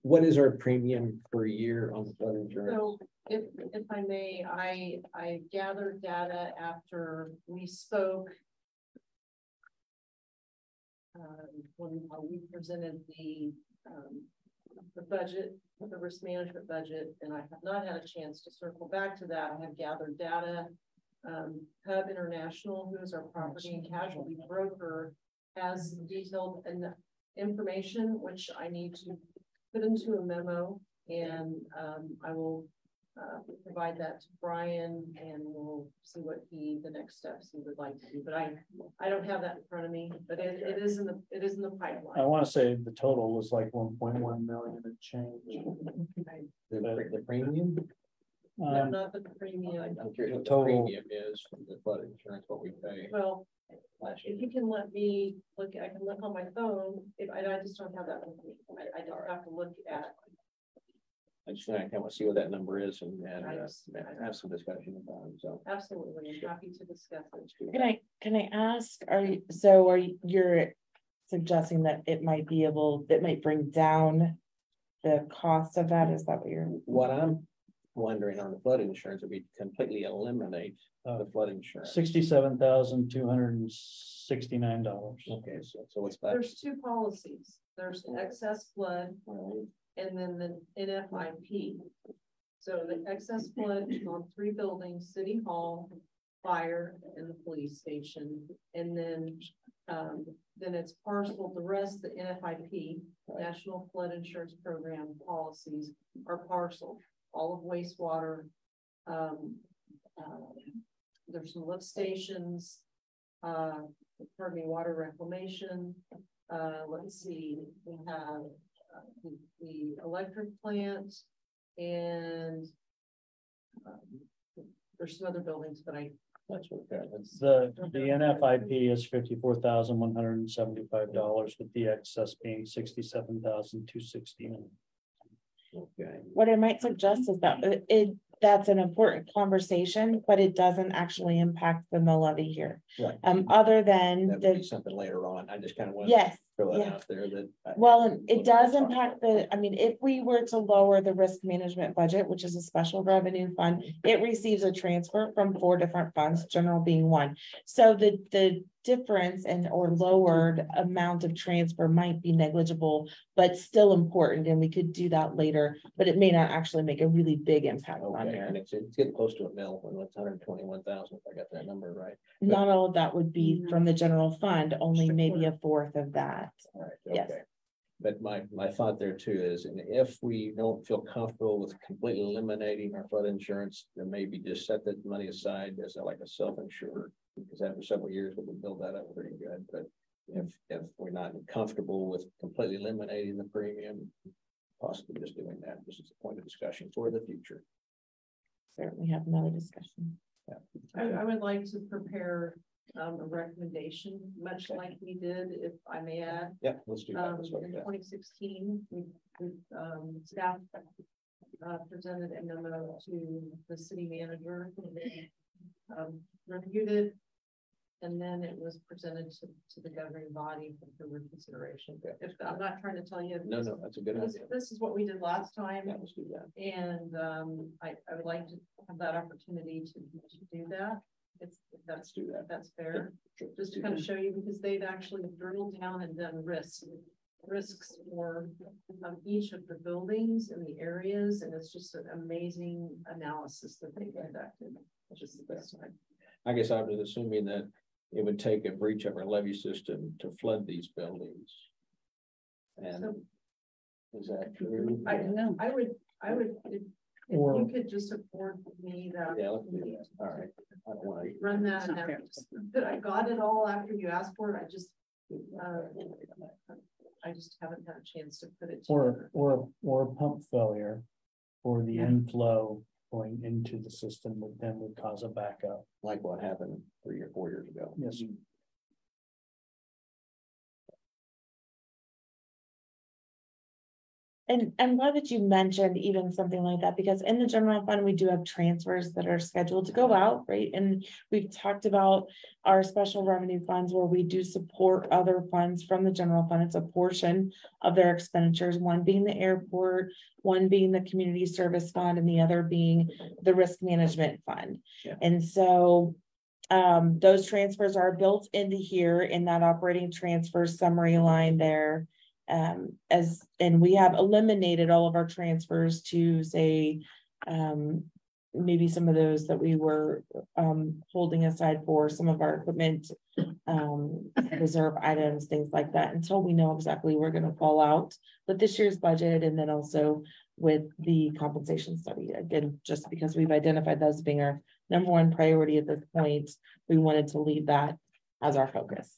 What is our premium per year on the flood insurance? So if I may, I gathered data after we spoke when we presented the budget, the risk management budget, and I have not had a chance to circle back to that. I have gathered data. Hub International, who is our property and casualty broker, has detailed information which I need to put into a memo, and I will provide that to Brian, and we'll see what the next steps he would like to do. But I don't have that in front of me, but it is in the pipeline. I want to say the total was like 1.1 million and change. The premium? Not the premium. I'm curious what the Total premium is for the flood insurance, what we pay. Well, last year. if you can let me look, I can look on my phone. If I just don't have that with me, I don't have to look at. I just kind of want to see what that number is and I have some discussion about it. So Absolutely, I'm happy to discuss it. Can I ask, are you're suggesting that it might bring down the cost of that? Is that what I'm wondering on the flood insurance would be completely eliminate the flood insurance. $67,269. Okay, so what's that? There's two policies. There's the excess flood and then the NFIP. So the excess flood is on 3 buildings: City Hall, fire, and the police station. And then it's parcel. The rest, the NFIP, National Flood Insurance Program policies, are parcel. All of wastewater. There's some lift stations. Water reclamation. Let's see, we have the electric plant, and there's some other buildings, but that's what that's the NFIP is $54,175, with the excess being $67,269. okay. What I might suggest is that that's an important conversation, but it doesn't actually impact the mill levy here. Right. Other than That would be something later on. I just kind of want yes. to throw that Yeah. out there that. Well, it does impact if we were to lower the risk management budget, which is a special revenue fund, it receives a transfer from 4 different funds, general being one. So the difference or lowered amount of transfer might be negligible, but still important. And we could do that later, but it may not actually make a really big impact on Okay, here. and it's getting close to a mill when it's 121,000, if I got that number right. But, Not all of that would be from the general fund, only maybe a fourth of that. all right, Yes. okay. But my thought there too is, and if we don't feel comfortable with completely eliminating our flood insurance, then maybe just set that money aside as like a self-insured, because after several years we can build that up pretty good. But if we're not comfortable with completely eliminating the premium, possibly just doing that, this is a point of discussion for the future. Certainly have another discussion. Yeah. I would like to prepare a recommendation, much like we did, if I may add. Yeah, let's do that. In 2016, staff presented a memo to the city manager, reviewed it, and then it was presented to the governing body for reconsideration. If I'm not trying to tell you. No, that's a good idea. This is what we did last time. Yeah, let's do that. And I would like to have that opportunity to do that. If that's do that. That's fair. Just to kind of show you, because they've actually drilled down and done risks for each of the buildings and the areas, and it's just an amazing analysis that they conducted. Just the best way. I guess I was assuming that it would take a breach of our levee system to flood these buildings. And So, is that true? I would, if Or- you could just afford me that. Yeah, let's do that. All right. I don't want to. Run that, but I got it all after you asked for it. I just haven't had a chance to put it together. Or pump failure, or the inflow going into the system would then would cause a backup. Like what happened 3 or 4 years ago. Yes. And I'm glad that you mentioned even something like that, because in the general fund, we do have transfers that are scheduled to go out, right? And we've talked about our special revenue funds where we do support other funds from the general fund. It's a portion of their expenditures, one being the airport, one being the community service fund, and the other being the risk management fund. Yeah. And so those transfers are built into here in that operating transfer summary line there. And we have eliminated all of our transfers to say maybe some of those that we were holding aside for some of our equipment reserve items, things like that, until we know exactly we're going to fall out with this year's budget, and then also with the compensation study. Again, just because we've identified those being our #1 priority at this point, we wanted to leave that as our focus.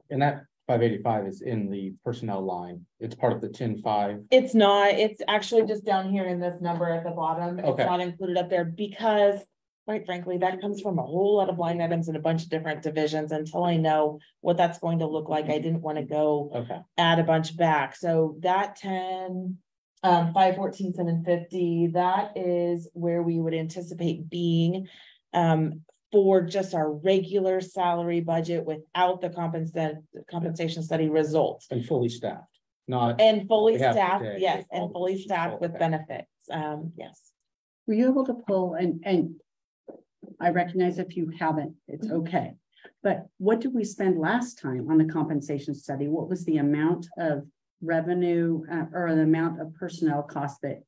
And that 585 is in the personnel line. It's part of the 10-5. It's not, it's actually just down here in this number at the bottom. It's Okay. not included up there because, quite frankly, that comes from a whole lot of line items in a bunch of different divisions. Until I know what that's going to look like, I didn't want to go Okay. add a bunch back. So that 514,750, that is where we would anticipate being for just our regular salary budget without the compensation study results. And fully staffed, not. And fully we have staffed, today yes, with all and the fully positions. staffed with Okay. benefits, yes. Were you able to pull, and I recognize if you haven't, it's okay. But what did we spend last time on the compensation study? What was the amount of revenue or the amount of personnel cost that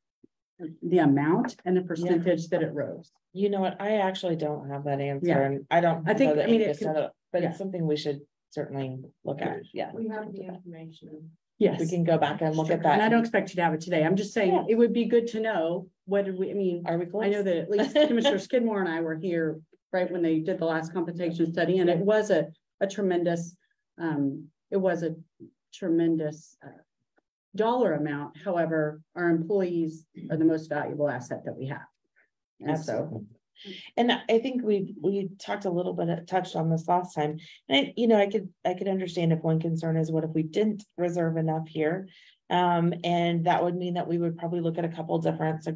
the amount and the percentage that it rose? You know what, I actually don't have that answer, Yeah. and I don't. I think- know that I mean, it it just could- set up, but yeah. it's something we should certainly look at, yeah. We have the information. Yes. We can go back and look at And I that. don't expect you to have it today. I'm just saying, Yeah. it would be good to know whether we, I mean, Are we close? I know that at least Commissioner Skidmore and I were here right when they did the last compensation study, and it was a tremendous, dollar amount. However, our employees are the most valuable asset that we have. And so, Absolutely. And I think we talked a little bit, touched on this last time. And I could understand if one concern is what if we didn't reserve enough here? And that would mean that we would probably look at a couple different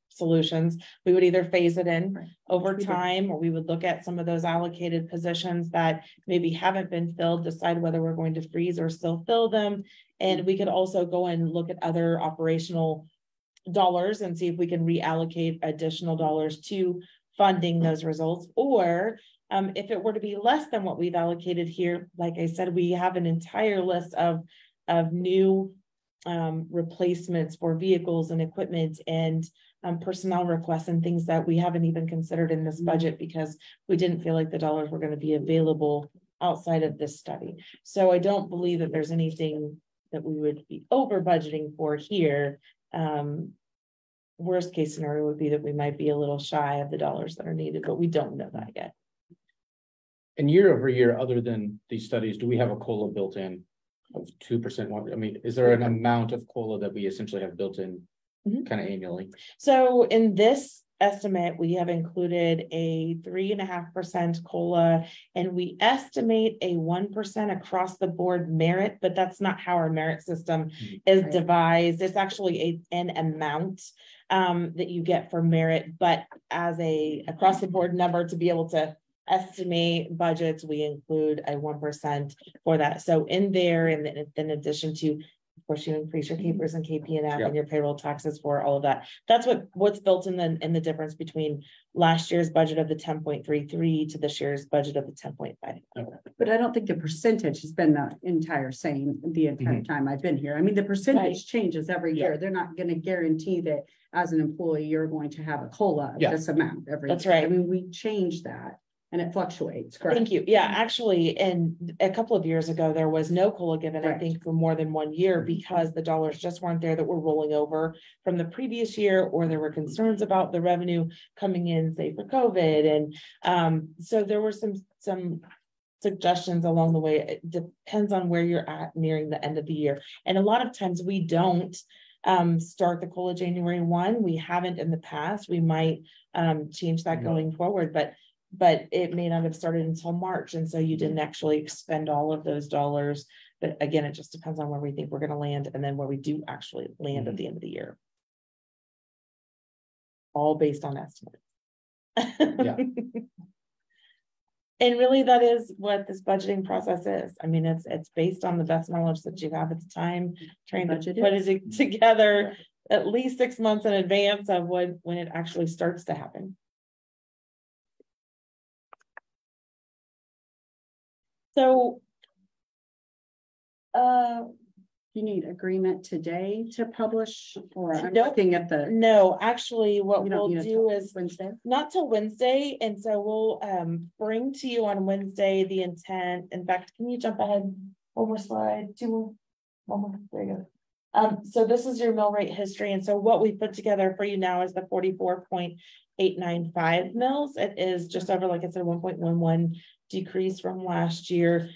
solutions. We would either phase it in over We did. time, or we would look at some of those allocated positions that maybe haven't been filled, decide whether we're going to freeze or still fill them. And we could also go and look at other operational dollars and see if we can reallocate additional dollars to funding those results. Or if it were to be less than what we've allocated here, like I said, we have an entire list of new replacements for vehicles and equipment and personnel requests and things that we haven't even considered in this budget because we didn't feel like the dollars were going to be available outside of this study. So I don't believe that there's anything that we would be over budgeting for here. Worst case scenario would be that we might be a little shy of the dollars that are needed, but we don't know that yet. And year over year, other than these studies, do we have a COLA built in of 2%? I mean, is there an amount of COLA that we essentially have built in kind of annually? So in this estimate, we have included a 3.5% COLA, and we estimate a 1% across the board merit, but that's not how our merit system is devised. It's actually an amount that you get for merit, but as a across the board number to be able to estimate budgets, we include a 1% for that. So in there, and in addition to, of course, you increase your capers and KP&F and your payroll taxes for all of that. That's what's built in the difference between last year's budget of the 10.33 to this year's budget of the 10.5. But I don't think the percentage has been the entire same the entire time I've been here. I mean, the percentage changes every year. They're not going to guarantee that as an employee, you're going to have a COLA of this amount every year. Right. I mean, we change that. And it fluctuates, correct? Thank you. Yeah, actually, and a couple of years ago, there was no COLA given, I think, for more than 1 year because the dollars just weren't there that were rolling over from the previous year, or there were concerns about the revenue coming in, say, for COVID. And so there were some suggestions along the way. It depends on where you're at nearing the end of the year. And a lot of times we don't start the COLA January 1. We haven't in the past. We might change that going forward, but it may not have started until March. And so you didn't actually expend all of those dollars. But again, it just depends on where we think we're going to land and then where we do actually land at the end of the year. All based on estimates. And really, that is what this budgeting process is. I mean, it's based on the best knowledge that you have at the time, trying to put it together at least 6 months in advance of when it actually starts to happen. So, you need agreement today to publish, or I'm looking at the. No, actually, what we'll do is Wednesday, not till Wednesday, and so we'll bring to you on Wednesday the intent. In fact, can you jump ahead one more slide? One more. There you go. So this is your mill rate history, and so what we put together for you now is the 44.895 mills. It is just over, like I said, 1.11 decrease from last year.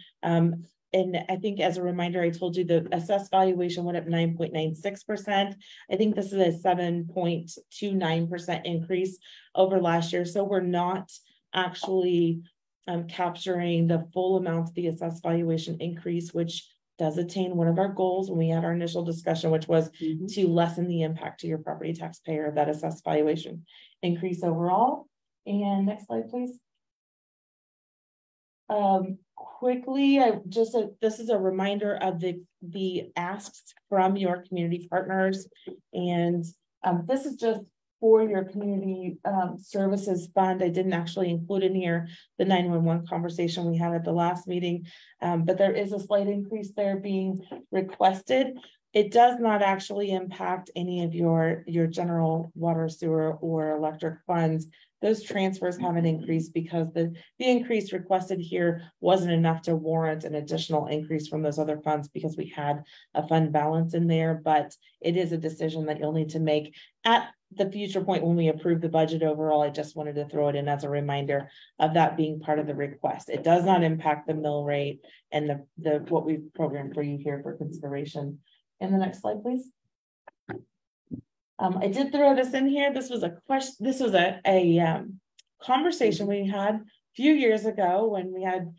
And I think as a reminder, I told you the assessed valuation went up 9.96%. I think this is a 7.29% increase over last year. So we're not actually capturing the full amount of the assessed valuation increase, which does attain one of our goals when we had our initial discussion, which was to lessen the impact to your property taxpayer, that assessed valuation increase overall. And next slide, please. Quickly, this is a reminder of the asks from your community partners, and this is just for your community services fund. I didn't actually include in here the 911 conversation we had at the last meeting, but there is a slight increase there being requested. It does not actually impact any of your general water, sewer, or electric funds. Those transfers haven't increased because the increase requested here wasn't enough to warrant an additional increase from those other funds because we had a fund balance in there. But it is a decision that you'll need to make at the future point when we approve the budget overall. I just wanted to throw it in as a reminder of that being part of the request. It does not impact the mill rate and the what we've programmed for you here for consideration. And the next slide, please. I did throw this in here. This was a question. This was a conversation we had a few years ago when we had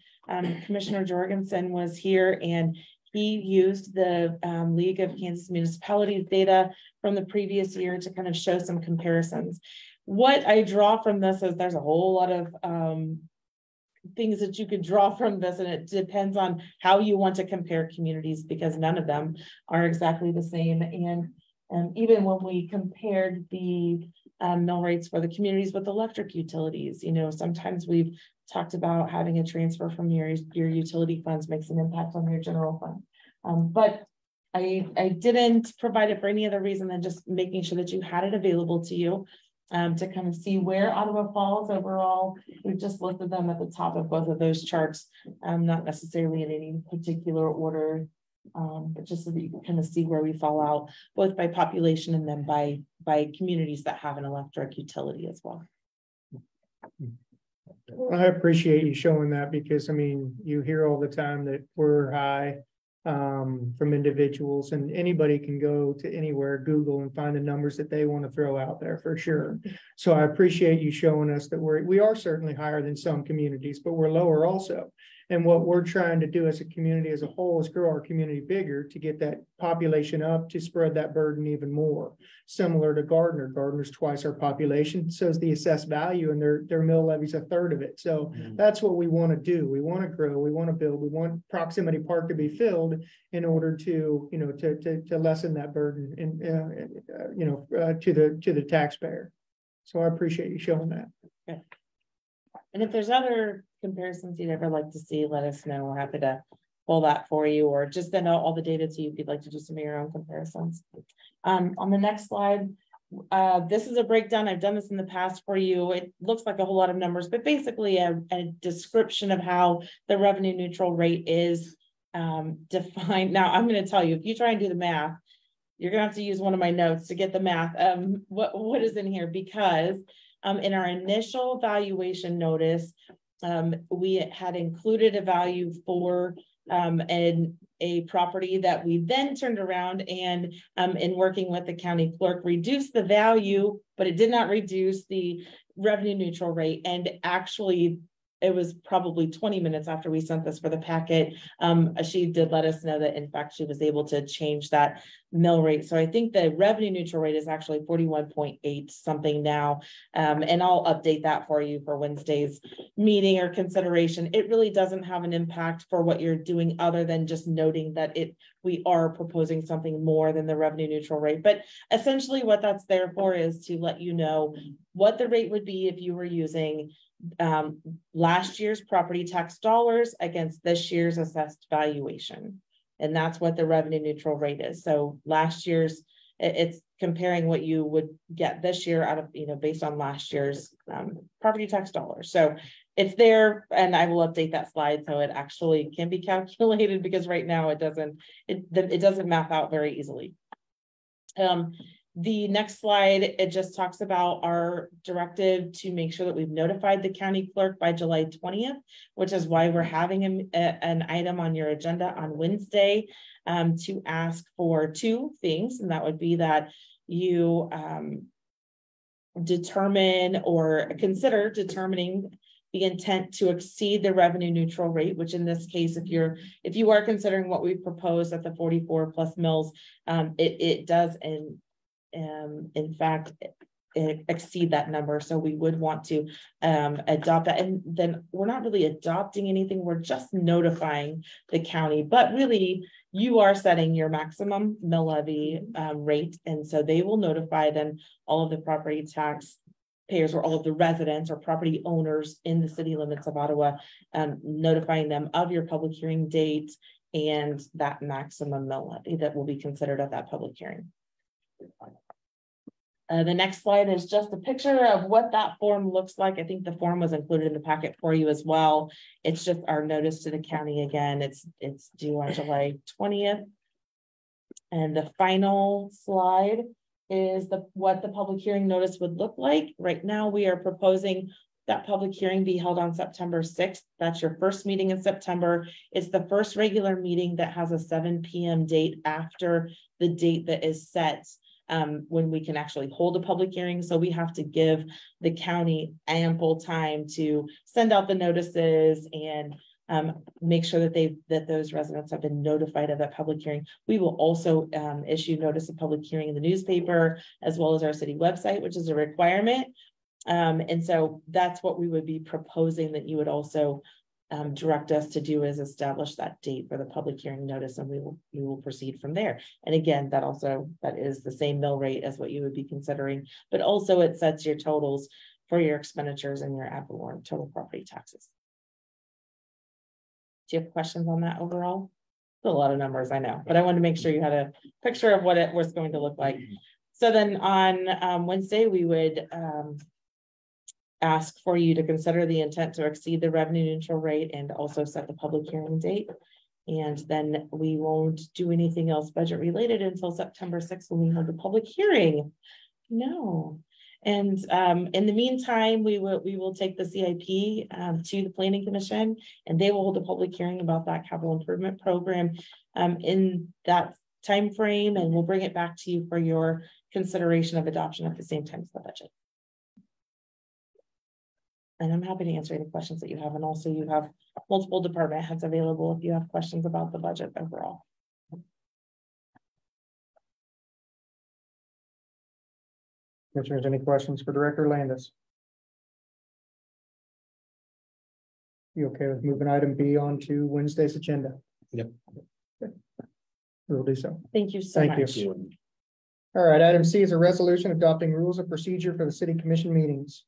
Commissioner Jorgensen was here, and he used the League of Kansas Municipalities data from the previous year to kind of show some comparisons. What I draw from this is there's a whole lot of things that you could draw from this, and it depends on how you want to compare communities because none of them are exactly the same. And even when we compared the mill rates for the communities with electric utilities, you know, sometimes we've talked about having a transfer from your utility funds makes an impact on your general fund. But I didn't provide it for any other reason than just making sure that you had it available to you to kind of see where Ottawa falls overall. We've just listed them at the top of both of those charts, not necessarily in any particular order. But just so that you can kind of see where we fall out, both by population and then by communities that have an electric utility as well. I appreciate you showing that because, I mean, you hear all the time that we're high from individuals, and anybody can go to anywhere, Google, and find the numbers that they want to throw out there for sure. So I appreciate you showing us that we are certainly higher than some communities, but we're lower also. And what we're trying to do as a community as a whole is grow our community bigger to get that population up, to spread that burden even more. Similar to Gardner. Gardner's twice our population, so is the assessed value, and their mill levy's a third of it. So that's what we want to do. We want to grow, we want to build, we want Proximity Park to be filled in order to, you know, to lessen that burden and, to the taxpayer. So I appreciate you showing that. Okay. And if there's other comparisons you'd ever like to see, let us know. We're happy to pull that for you, or just send out all the data to you if you'd like to do some of your own comparisons. On the next slide, this is a breakdown. I've done this in the past for you. It looks like a whole lot of numbers, but basically a description of how the revenue neutral rate is defined. Now, I'm going to tell you, if you try and do the math, you're going to have to use one of my notes to get the math. What is in here? Because in our initial valuation notice, we had included a value for a property that we then turned around and in working with the county clerk reduced the value, but it did not reduce the revenue neutral rate. And actually, it was probably 20 minutes after we sent this for the packet. She did let us know that in fact she was able to change that mill rate. So I think the revenue neutral rate is actually 41.8 something now. And I'll update that for you for Wednesday's meeting or consideration. It really doesn't have an impact for what you're doing other than just noting that we are proposing something more than the revenue neutral rate. But essentially what that's there for is to let you know what the rate would be if you were using last year's property tax dollars against this year's assessed valuation. And that's what the revenue neutral rate is. So last year's, it's comparing what you would get this year out of, based on last year's property tax dollars. So it's there, and I will update that slide so it actually can be calculated, because right now it doesn't map out very easily. The next slide, it just talks about our directive to make sure that we've notified the county clerk by July 20th, which is why we're having an item on your agenda on Wednesday to ask for two things. And that would be that you determine or consider determining the intent to exceed the revenue neutral rate, which in this case, if you are considering what we've proposed at the 44 plus mills, it does in fact exceed that number. So we would want to adopt that. And then we're not really adopting anything, we're just notifying the county, but really you are setting your maximum mill levy rate. And so they will notify then all of the property tax payers or all of the residents or property owners in the city limits of Ottawa, notifying them of your public hearing date and that maximum mill levy that will be considered at that public hearing. The next slide is just a picture of what that form looks like. I think the form was included in the packet for you as well. It's just our notice to the county. Again, it's due on July 20th. And the final slide is what the public hearing notice would look like. Right now, we are proposing that public hearing be held on September 6th. That's your first meeting in September. It's the first regular meeting that has a 7 p.m. date after the date that is set when we can actually hold a public hearing. So we have to give the county ample time to send out the notices and make sure that those residents have been notified of that public hearing. We will also issue notice of public hearing in the newspaper, as well as our city website, which is a requirement. And so that's what we would be proposing that you would also direct us to do, is establish that date for the public hearing notice, and we will proceed from there. And again, that is the same mill rate as what you would be considering, but also it sets your totals for your expenditures and your ad valorem total property taxes. Do you have questions on that overall? It's a lot of numbers, I know, but I wanted to make sure you had a picture of what it was going to look like. So then on Wednesday, we would ask for you to consider the intent to exceed the revenue neutral rate and also set the public hearing date. And then we won't do anything else budget related until September 6th when we hold the public hearing. No. And in the meantime, we will take the CIP to the Planning Commission, and they will hold a public hearing about that capital improvement program in that time frame, and we'll bring it back to you for your consideration of adoption at the same time as the budget. And I'm happy to answer any questions that you have. And also you have multiple department heads available if you have questions about the budget overall. Commissioners, any questions for Director Landis? You okay with moving item B on to Wednesday's agenda? Yep. Okay. We'll do so. Thank you so Thank much. you. All right, item C is a resolution adopting rules of procedure for the city commission meetings.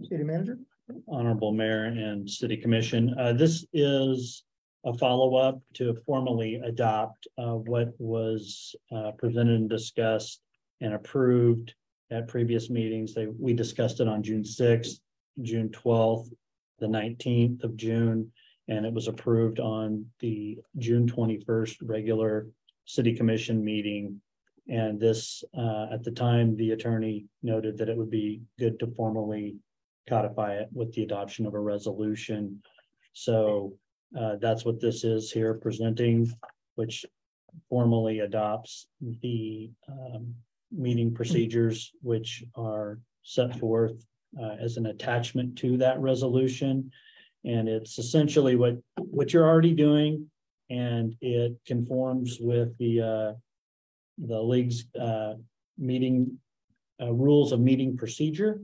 City manager? Honorable Mayor and City Commission, this is a follow-up to formally adopt what was presented and discussed and approved at previous meetings. We discussed it on June 6th, June 12th, the 19th of June, and it was approved on the June 21st regular City Commission meeting. And this, at the time, the attorney noted that it would be good to formally codify it with the adoption of a resolution. So that's what this is here presenting, which formally adopts the meeting procedures, which are set forth as an attachment to that resolution. And it's essentially what you're already doing, and it conforms with the league's meeting rules of meeting procedure.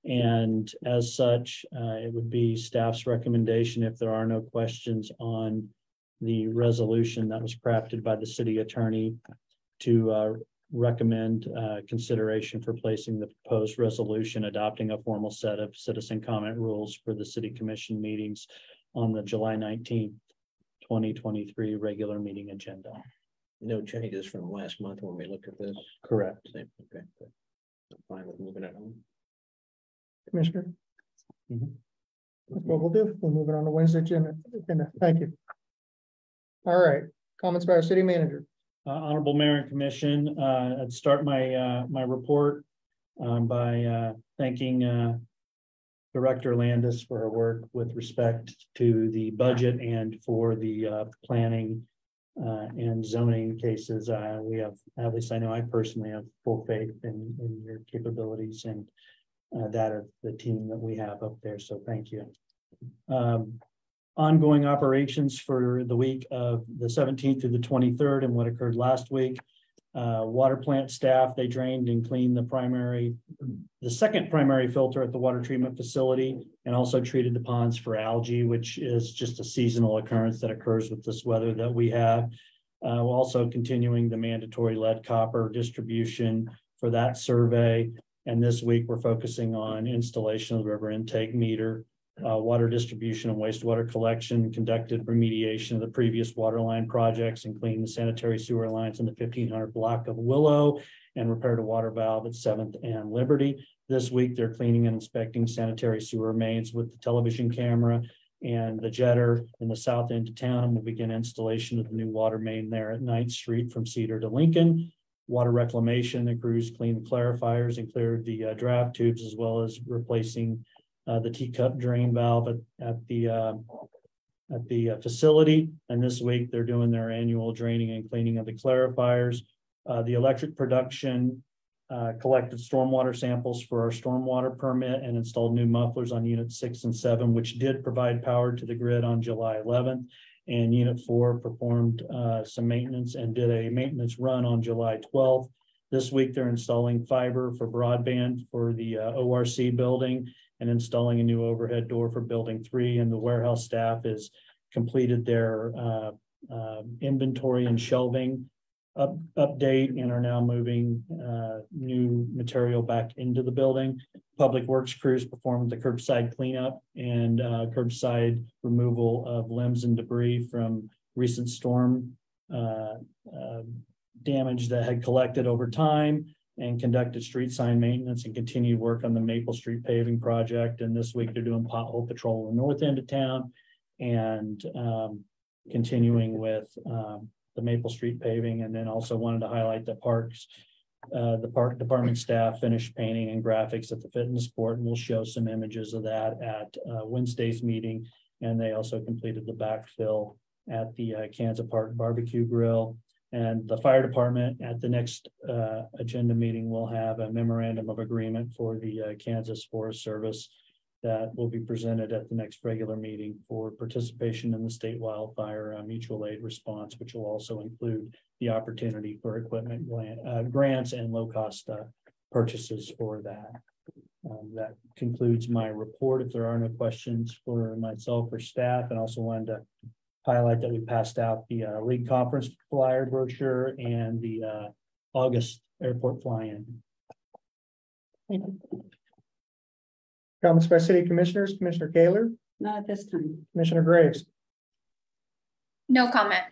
And as such, it would be staff's recommendation, if there are no questions on the resolution that was crafted by the city attorney, to recommend consideration for placing the proposed resolution adopting a formal set of citizen comment rules for the city commission meetings on the July 19th, 2023 regular meeting agenda. No changes from last month when we looked at this. Correct. Same. Okay. Good. I'm fine with moving it on. Commissioner? That's what we'll do. We'll move it on to Wednesday agenda. Thank you. All right. Comments by our city manager. Honorable Mayor and Commission, I'd start my report by thanking Director Landis for her work with respect to the budget and for the planning and zoning cases. We have, at least I know I personally have full faith in your capabilities and that of the team that we have up there. So thank you. Ongoing operations for the week of the 17th through the 23rd and what occurred last week. Water plant staff, they drained and cleaned the second primary filter at the water treatment facility, and also treated the ponds for algae, which is just a seasonal occurrence that occurs with this weather that we have. We're also continuing the mandatory lead copper distribution for that survey. And this week we're focusing on installation of the river intake meter, water distribution and wastewater collection, conducted remediation of the previous water line projects, and cleaned the sanitary sewer lines in the 1500 block of Willow, and repaired a water valve at 7th and Liberty. This week they're cleaning and inspecting sanitary sewer mains with the television camera and the jetter in the south end of town, and we'll begin installation of the new water main there at 9th Street from Cedar to Lincoln. Water reclamation, the crews cleaned the clarifiers and cleared the draft tubes, as well as replacing the teacup drain valve at the facility. And this week they're doing their annual draining and cleaning of the clarifiers. The electric production collected stormwater samples for our stormwater permit and installed new mufflers on units 6 and 7, which did provide power to the grid on July 11th. And unit 4 performed some maintenance and did a maintenance run on July 12th. This week they're installing fiber for broadband for the ORC building, and installing a new overhead door for building 3. And the warehouse staff has completed their inventory and shelving update, and are now moving new material back into the building. Public Works crews performed the curbside cleanup and curbside removal of limbs and debris from recent storm damage that had collected over time, and conducted street sign maintenance and continued work on the Maple Street paving project. And this week they're doing pothole patrol in the north end of town, and continuing with the Maple Street paving. And then also wanted to highlight that the park department staff finished painting and graphics at the fitness court, and we'll show some images of that at Wednesday's meeting. And they also completed the backfill at the Kansas Park Barbecue Grill. And the fire department at the next agenda meeting will have a memorandum of agreement for the Kansas Forest Service that will be presented at the next regular meeting for participation in the state wildfire mutual aid response, which will also include the opportunity for equipment grants and low-cost purchases for that. That concludes my report. If there are no questions for myself or staff, and also wanted to highlight that we passed out the league conference flyer brochure and the August airport fly-in. Comments by city commissioners, Commissioner Kaler, Not at this time. Commissioner Graves, No comment.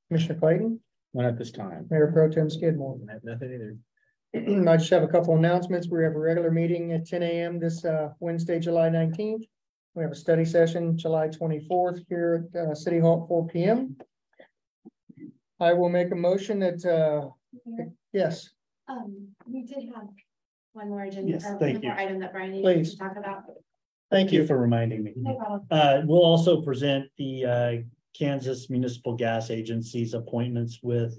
Commissioner Clayton, Not at this time. Mayor Pro Tem Skidmore. I have nothing either. I just have a couple announcements. We have a regular meeting at 10 a.m. this Wednesday, July 19th. We have a study session July 24th here at City Hall at 4 p.m. I will make a motion that, yes, We did have one more agenda. Yes, thank you. Item that Brian needed Please. to talk about. Thank you for reminding me. No problem. We'll also present the Kansas Municipal Gas Agency's appointments with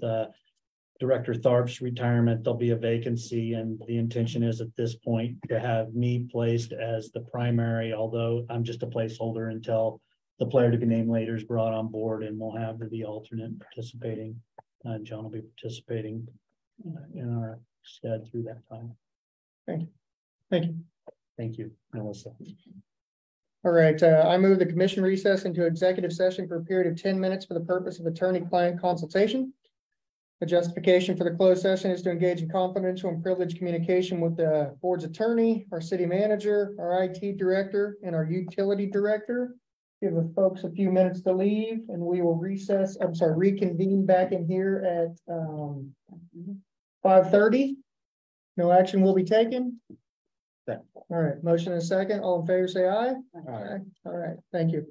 Director Tharp's retirement. There'll be a vacancy, and the intention is at this point to have me placed as the primary, although I'm just a placeholder until the player to be named later is brought on board, and we'll have the alternate participating. John will be participating in our stead through that time. thank you. Thank you. Thank you, Melissa. All right, I move the commission recess into executive session for a period of 10 minutes for the purpose of attorney-client consultation. The justification for the closed session is to engage in confidential and privileged communication with the board's attorney, our city manager, our IT director, and our utility director. Give the folks a few minutes to leave, and we will reconvene back in here at 5:30. No action will be taken. All right, motion and second. All in favor, say aye. All right. All right, thank you.